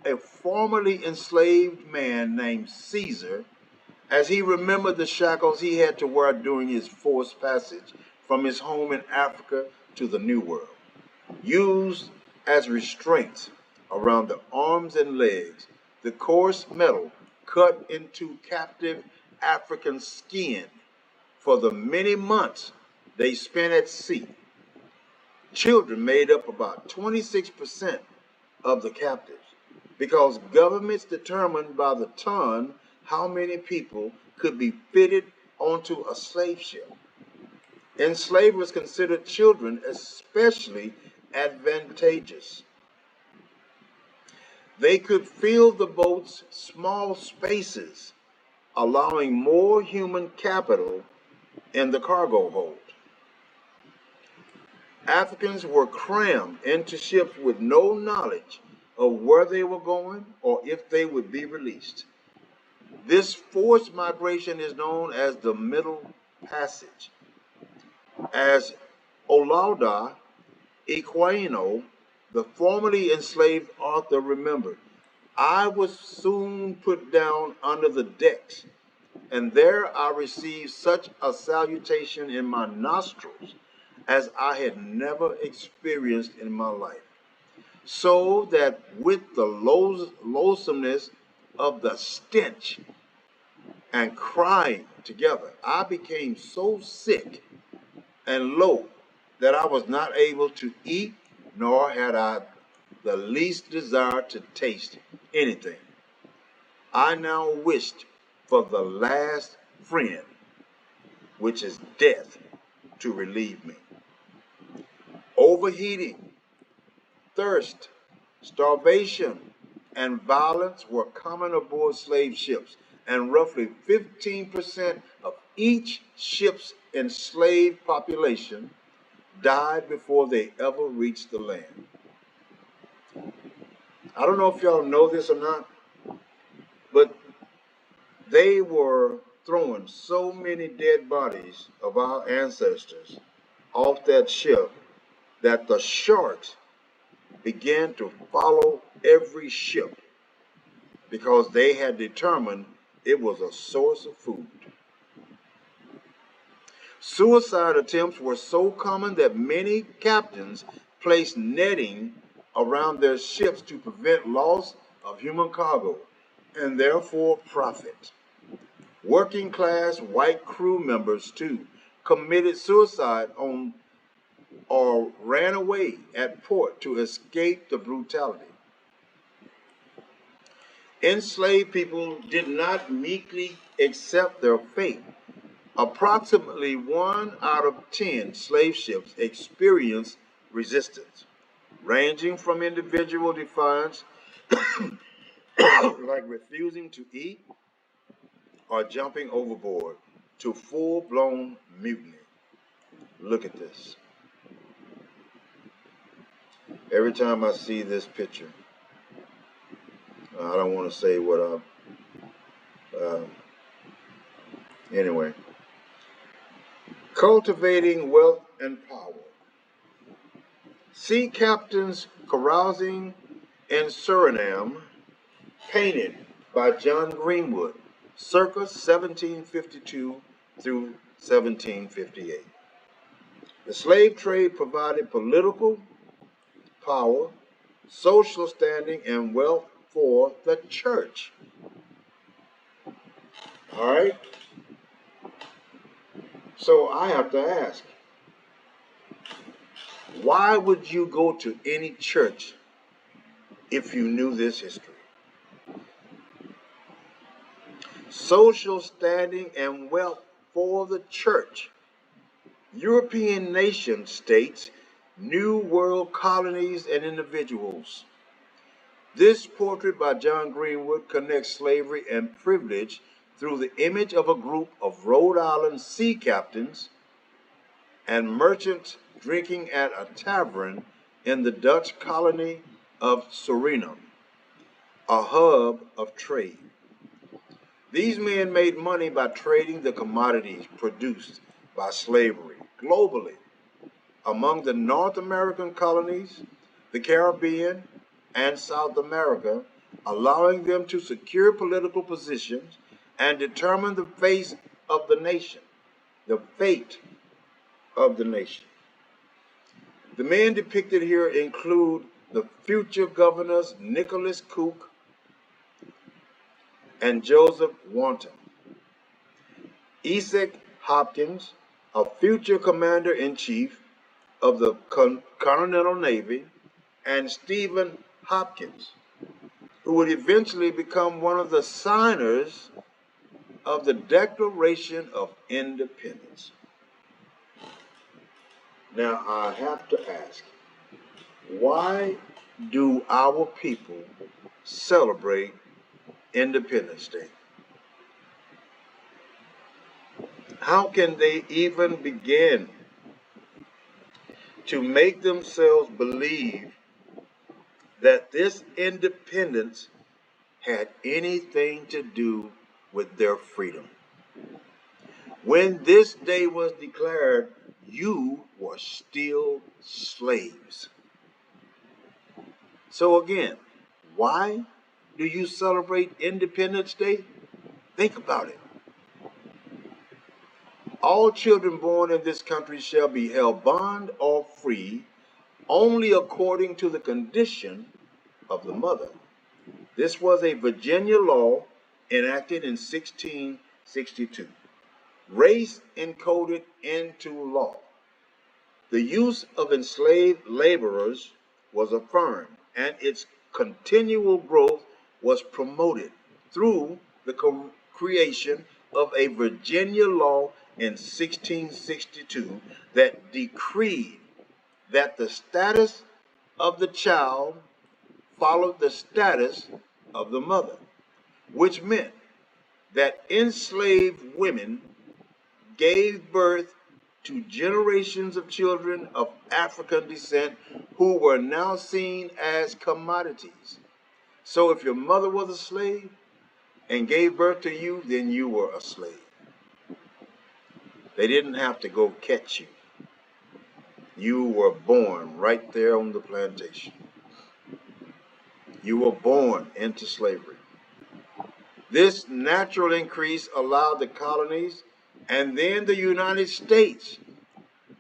a formerly enslaved man named Caesar as he remembered the shackles he had to wear during his forced passage from his home in Africa to the New World, used as restraints around the arms and legs, the coarse metal cut into captive African skin for the many months they spent at sea. Children made up about 26% of the captives because governments determined by the ton how many people could be fitted onto a slave ship. Enslavers considered children especially advantageous. They could fill the boat's small spaces, allowing more human capital in the cargo hold. Africans were crammed into ships with no knowledge of where they were going or if they would be released. This forced migration is known as the Middle Passage. As Olaudah Equino, the formerly enslaved author, remembered, I was soon put down under the decks, and there I received such a salutation in my nostrils as I had never experienced in my life. So that with the loathsomeness of the stench and crying together, I became so sick and low that I was not able to eat, nor had I the least desire to taste anything. I now wished for the last friend, which is death, to relieve me. Overheating, thirst, starvation, and violence were common aboard slave ships, and roughly 15% of each ship's enslaved population died before they ever reached the land. I don't know if y'all know this or not, but they were throwing so many dead bodies of our ancestors off that ship that the sharks began to follow every ship because they had determined it was a source of food. Suicide attempts were so common that many captains placed netting around their ships to prevent loss of human cargo and therefore profit. Working class white crew members, too, committed suicide on or ran away at port to escape the brutality. Enslaved people did not meekly accept their fate. Approximately 1 out of 10 slave ships experienced resistance, ranging from individual defiance, like refusing to eat or jumping overboard, to full blown mutiny. Look at this. Every time I see this picture, I don't want to say what anyway. Cultivating wealth and power. Sea captains carousing in Suriname, painted by John Greenwood, circa 1752 through 1758. The slave trade provided political power, social standing, and wealth for the church. All right? So I have to ask, why would you go to any church if you knew this history? Social standing and wealth for the church. European nation states, New World colonies and individuals. This portrait by John Greenwood connects slavery and privilege through the image of a group of Rhode Island sea captains and merchants drinking at a tavern in the Dutch colony of Suriname, a hub of trade. These men made money by trading the commodities produced by slavery globally among the North American colonies, the Caribbean, and South America, allowing them to secure political positions and determine the fate of the nation. The fate of the nation. The men depicted here include the future governors Nicholas Cook and Joseph Wanton, Isaac Hopkins, a future commander-in-chief of the Continental Navy, and Stephen Hopkins, who would eventually become one of the signers of the Declaration of Independence. Now, I have to ask, why do our people celebrate Independence Day? How can they even begin to make themselves believe that this independence had anything to do with their freedom? When this day was declared you were still slaves. So again, why do you celebrate Independence Day? Think about it. All children born in this country shall be held bond or free only according to the condition of the mother. This was a Virginia law enacted in 1662. Race encoded into law. The use of enslaved laborers was affirmed, and its continual growth was promoted through the creation of a Virginia law in 1662 that decreed that the status of the child followed the status of the mother, which meant that enslaved women gave birth to generations of children of African descent who were now seen as commodities. So if your mother was a slave and gave birth to you, then you were a slave. They didn't have to go catch you. You were born right there on the plantation. You were born into slavery. This natural increase allowed the colonies and then the United States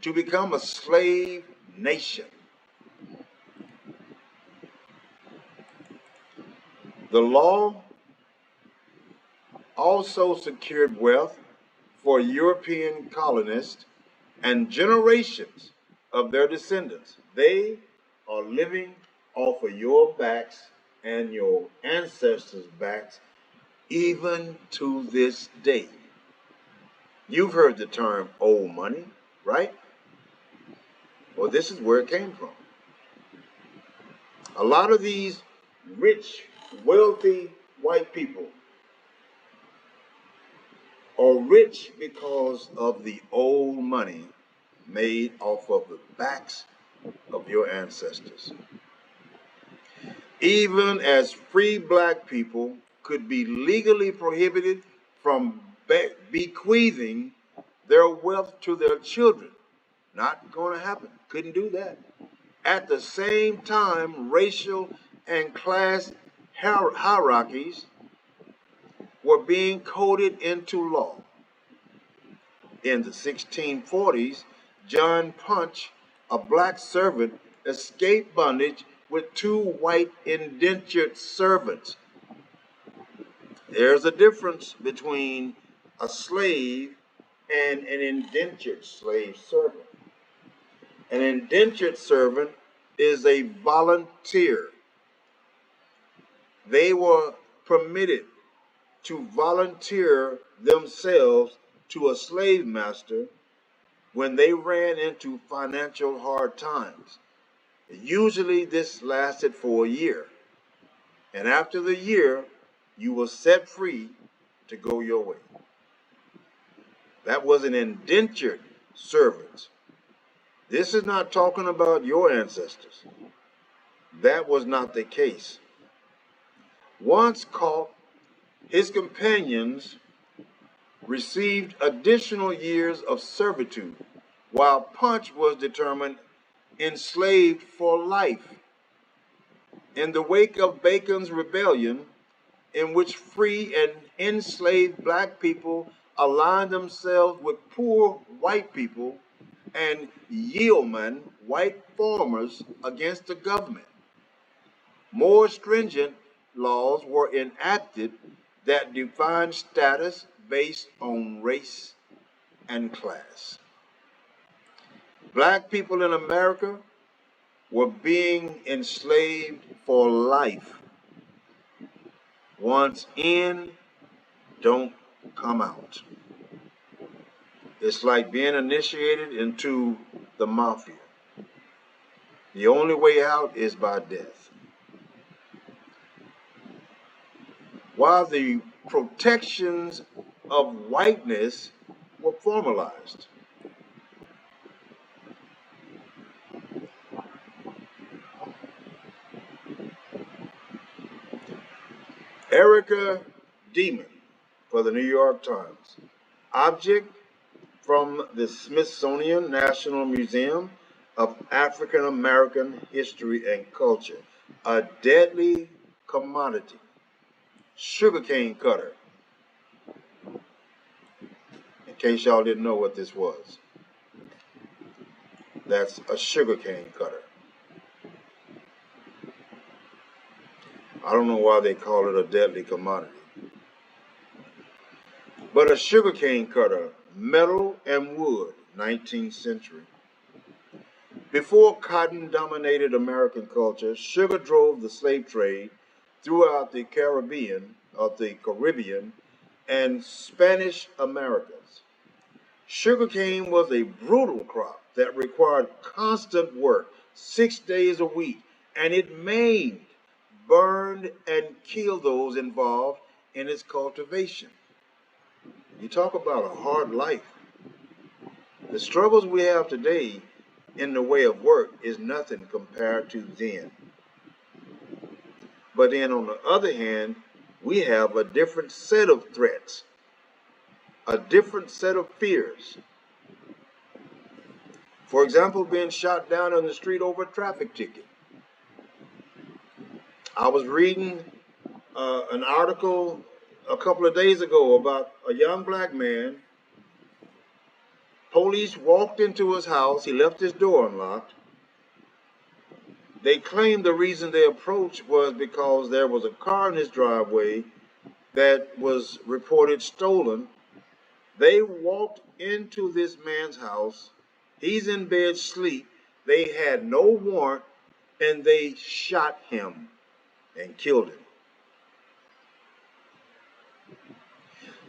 to become a slave nation. The law also secured wealth for European colonists and generations of their descendants. They are living off of your backs and your ancestors' backs even to this day. You've heard the term old money, right? Well, this is where it came from. A lot of these rich, wealthy white people are rich because of the old money made off of the backs of your ancestors. Even as free black people could be legally prohibited from bequeathing their wealth to their children. Not going to happen. Couldn't do that. At the same time, racial and class hierarchies were being coded into law. In the 1640s, John Punch, a black servant, escaped bondage with two white indentured servants. There's a difference between a slave and an indentured slave servant. An indentured servant is a volunteer. They were permitted to volunteer themselves to a slave master when they ran into financial hard times. Usually this lasted for a year. And after the year, you were set free to go your way. That was an indentured servant. This is not talking about your ancestors. That was not the case. Once caught, his companions received additional years of servitude, while Punch was determined enslaved for life. In the wake of Bacon's rebellion, in which free and enslaved black people aligned themselves with poor white people and yeoman white farmers against the government, more stringent laws were enacted that defined status based on race and class. Black people in America were being enslaved for life. Once in, don't come out. It's like being initiated into the mafia. The only way out is by death. While the protections of whiteness were formalized. Erica Demon for the New York Times. Object, from the Smithsonian National Museum of African American History and Culture. A deadly commodity, sugarcane cutter, in case y'all didn't know what this was. That's a sugarcane cutter. I don't know why they call it a deadly commodity. But a sugarcane cutter, metal and wood, 19th century. Before cotton dominated American culture, sugar drove the slave trade throughout the Caribbean and Spanish Americas. Sugarcane was a brutal crop that required constant work, 6 days a week, and it maimed, burned, and killed those involved in its cultivation. You talk about a hard life. The struggles we have today in the way of work is nothing compared to then. But then on the other hand, we have a different set of threats, a different set of fears. For example, being shot down on the street over a traffic ticket. I was reading an article a couple of days ago about a young black man. Police walked into his house. He left his door unlocked. They claimed the reason they approached was because there was a car in his driveway that was reported stolen. They walked into this man's house. He's in bed asleep. They had no warrant and they shot him and killed him.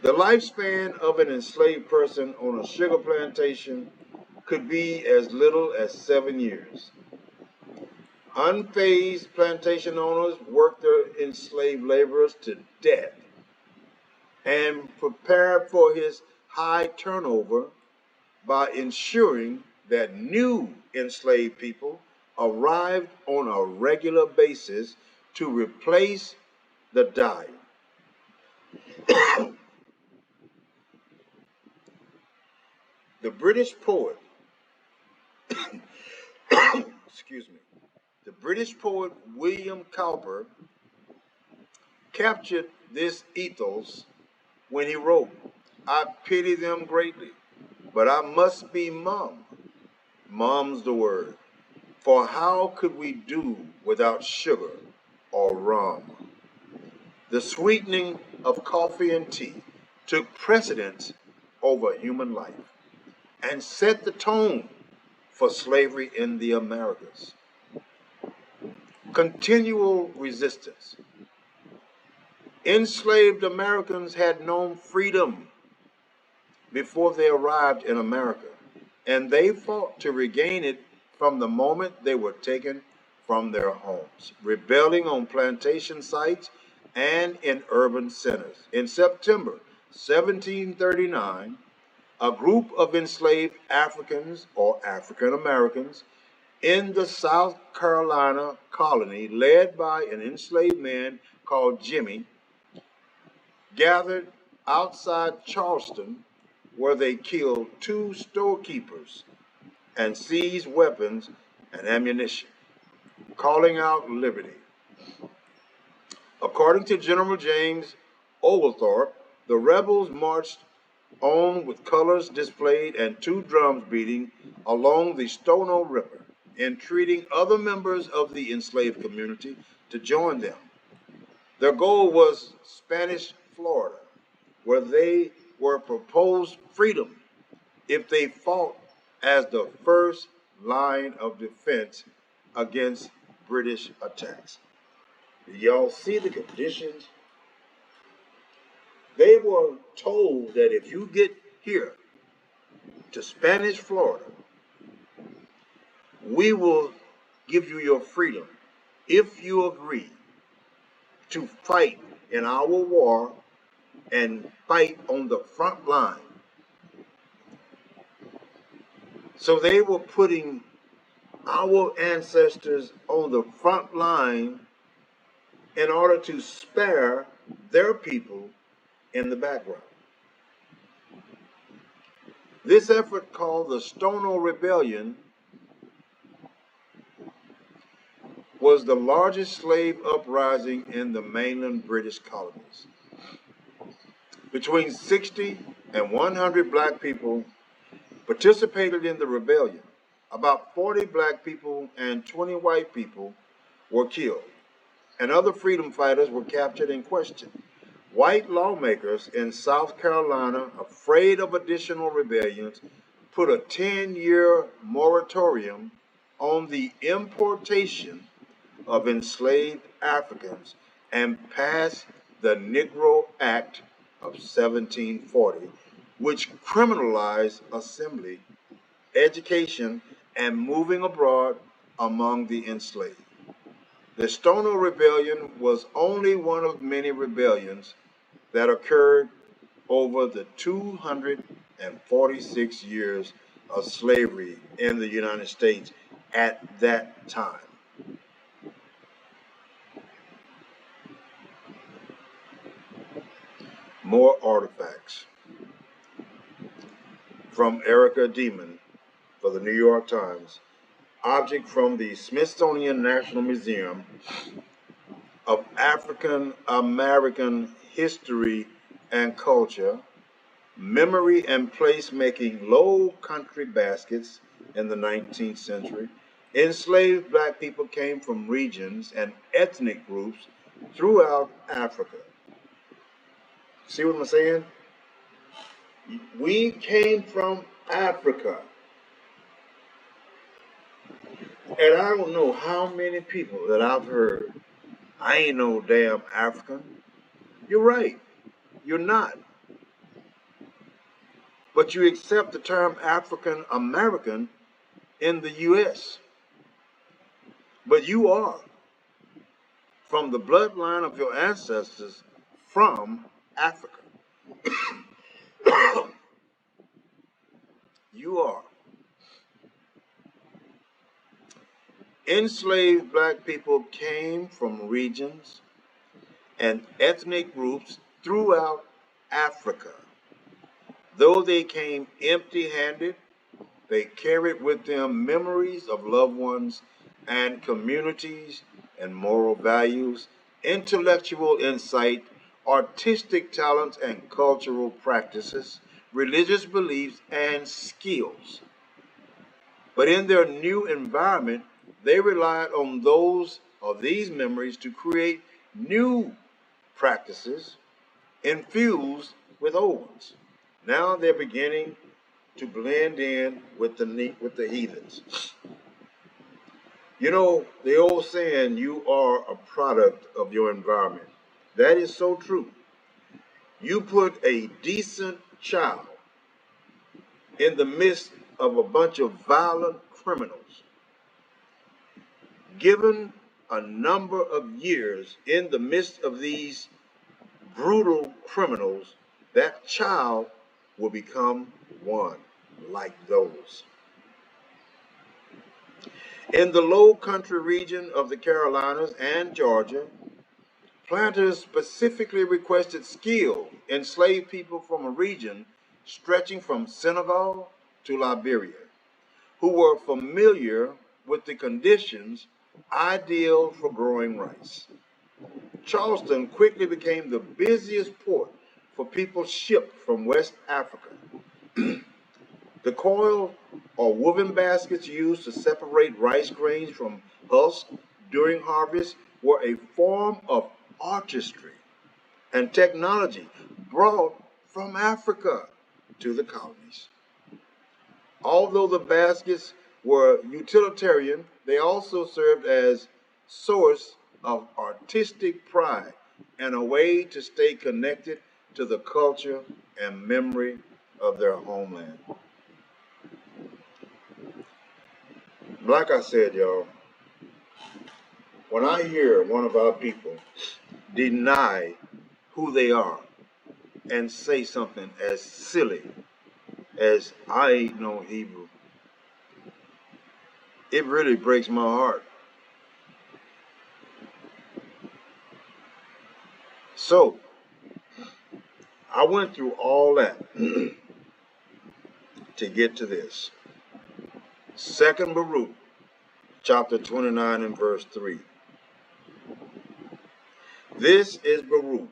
The lifespan of an enslaved person on a sugar plantation could be as little as 7 years. Unfazed plantation owners worked their enslaved laborers to death and prepared for his high turnover by ensuring that new enslaved people arrived on a regular basis to replace the dying. The British poet, excuse me, the British poet William Cowper captured this ethos when he wrote, I pity them greatly, but I must be mum. Mum's the word. For how could we do without sugar or rum? The sweetening of coffee and tea took precedence over human life and set the tone for slavery in the Americas. Continual resistance. Enslaved Americans had known freedom before they arrived in America, and they fought to regain it from the moment they were taken from their homes, rebelling on plantation sites and in urban centers. In September 1739, a group of enslaved Africans or African Americans in the South Carolina colony, led by an enslaved man called Jimmy, gathered outside Charleston where they killed two storekeepers and seized weapons and ammunition, calling out liberty. According to General James Oglethorpe, the rebels marched on with colors displayed and two drums beating along the Stono River, entreating other members of the enslaved community to join them. Their goal was Spanish Florida, where they were proposed freedom if they fought as the first line of defense against British attacks. Y'all see the conditions? They were told that if you get here to Spanish Florida, we will give you your freedom if you agree to fight in our war and fight on the front line. So they were putting our ancestors on the front line in order to spare their people in the background. This effort, called the Stono Rebellion, was the largest slave uprising in the mainland British colonies. Between 60 and 100 black people participated in the rebellion. About 40 black people and 20 white people were killed, and other freedom fighters were captured and questioned. White lawmakers in South Carolina, afraid of additional rebellions, put a 10-year moratorium on the importation of enslaved Africans and passed the Negro Act of 1740, which criminalized assembly, education, and moving abroad among the enslaved. The Stono Rebellion was only one of many rebellions that occurred over the 246 years of slavery in the United States at that time. More artifacts from Erica Demon for the New York Times. Object from the Smithsonian National Museum of African American History and Culture. Memory and placemaking low country baskets in the 19th century. Enslaved black people came from regions and ethnic groups throughout Africa. See what I'm saying? We came from Africa. And I don't know how many people that I've heard, I ain't no damn African. You're right. You're not. But you accept the term African American in the U.S. But you are from the bloodline of your ancestors from Africa. You are. Enslaved black people came from regions and ethnic groups throughout Africa. Though they came empty handed, they carried with them memories of loved ones and communities and moral values, intellectual insight, artistic talents and cultural practices, religious beliefs, and skills. But in their new environment, they relied on those or these memories to create new practices infused with old ones. Now they're beginning to blend in with the heathens. You know, the old saying, you are a product of your environment. That is so true. You put a decent child in the midst of a bunch of violent criminals, given a number of years in the midst of these brutal criminals, that child will become one like those. In the low country region of the Carolinas and Georgia, planters specifically requested skilled enslaved people from a region stretching from Senegal to Liberia, who were familiar with the conditions ideal for growing rice. Charleston quickly became the busiest port for people shipped from West Africa. The coil or woven baskets used to separate rice grains from husk during harvest were a form of artistry and technology brought from Africa to the colonies. Although the baskets were utilitarian, they also served as source of artistic pride and a way to stay connected to the culture and memory of their homeland. Like I said, y'all, when I hear one of our people deny who they are and say something as silly as I ain't no Hebrew, it really breaks my heart. So, I went through all that to get to this. Second Baruch, chapter 29 and verse 3. This is Baruch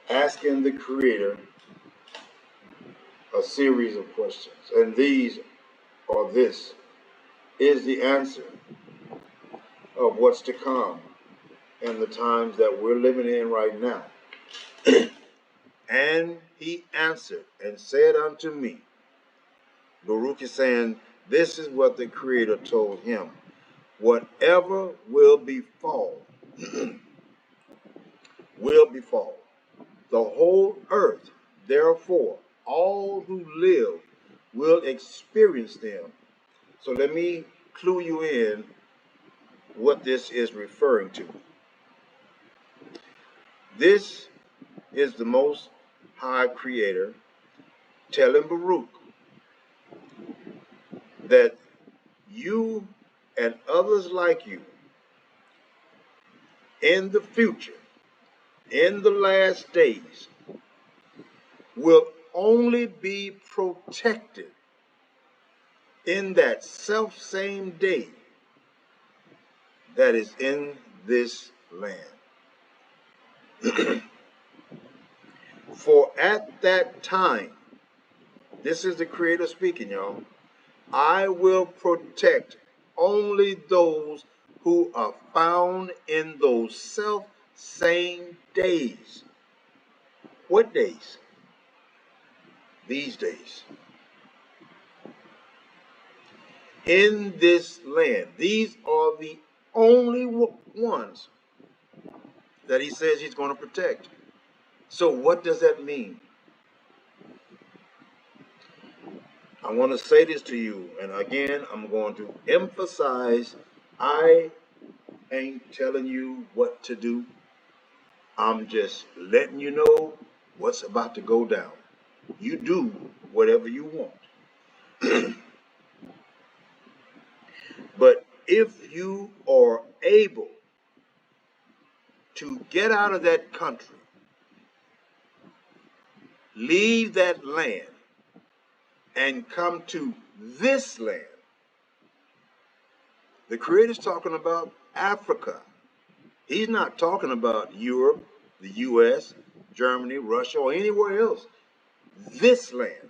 asking the Creator a series of questions, and these or this is the answer of what's to come in the times that we're living in right now. And he answered and said unto me, Baruch is saying, this is what the Creator told him. Whatever will befall, will befall. The whole earth, therefore, all who live will experience them. So let me clue you in what this is referring to. This is the Most High Creator telling Baruch that you and others like you in the future, in the last days, will only be protected in that self-same day that is in this land. For at that time, this is the Creator speaking, y'all, I will protect only those who are found in those self-same days. What days? These days. In this land. These are the only ones that he says he's going to protect. So what does that mean? I want to say this to you, and again, I'm going to emphasize, I ain't telling you what to do. I'm just letting you know what's about to go down. You do whatever you want. But if you are able to get out of that country, leave that land, and come to this land, the Creator's talking about Africa. He's not talking about Europe, the U.S., Germany, Russia, or anywhere else. This land.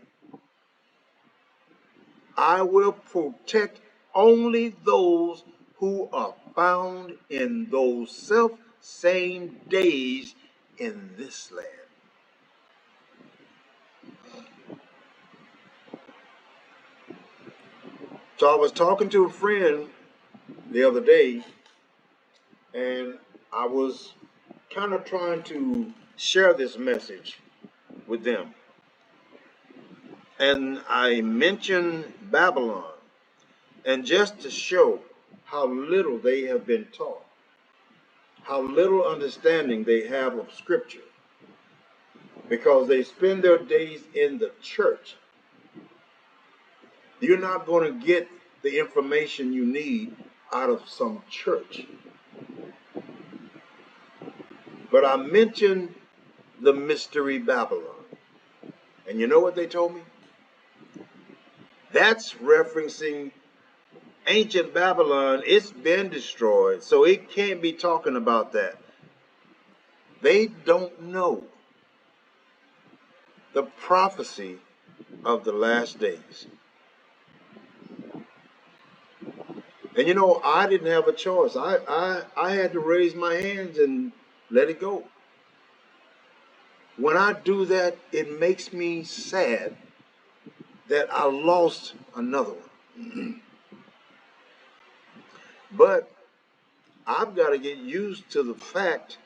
I will protect only those who are found in those self-same days in this land. So I was talking to a friend the other day, and I was kind of trying to share this message with them. And I mentioned Babylon, and just to show how little they have been taught, how little understanding they have of Scripture, because they spend their days in the church. You're not going to get the information you need out of some church. But I mentioned the mystery Babylon. And you know what they told me? That's referencing ancient Babylon. It's been destroyed, so it can't be talking about that. They don't know the prophecy of the last days. And you know, I didn't have a choice. I had to raise my hands and let it go. When I do that, it makes me sad that I lost another one. But I've got to get used to the fact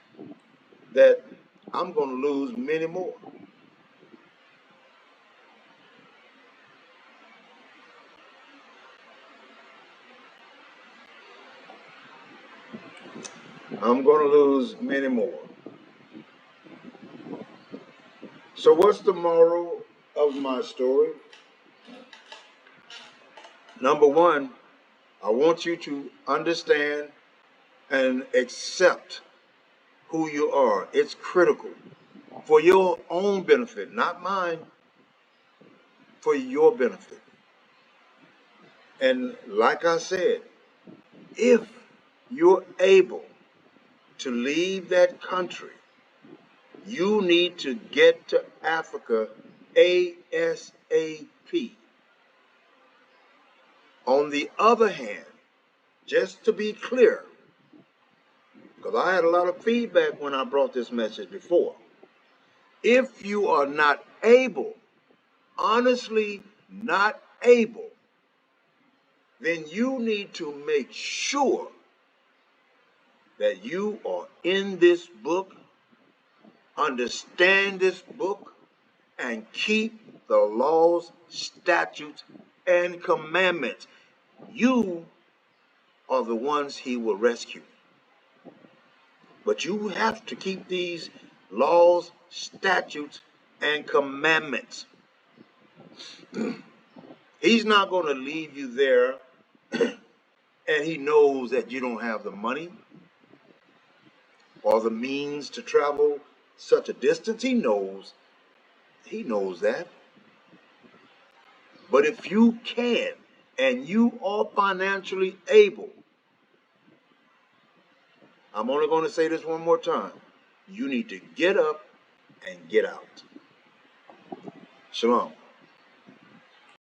that I'm going to lose many more. I'm going to lose many more. So what's the moral of my story? Number one, I want you to understand and accept who you are. It's critical for your own benefit, not mine. for your benefit. And like I said, if you're able to leave that country, you need to get to Africa ASAP. On the other hand, just to be clear, because I had a lot of feedback when I brought this message before, if you are not able, honestly not able, then you need to make sure that you are in this book, understand this book, and keep the laws, statutes, and commandments. You are the ones he will rescue. But you have to keep these laws, statutes, and commandments. He's not going to leave you there and he knows that you don't have the money or the means to travel such a distance. He knows that. But if you can and you are financially able, I'm only going to say this one more time. You need to get up and get out. Shalom.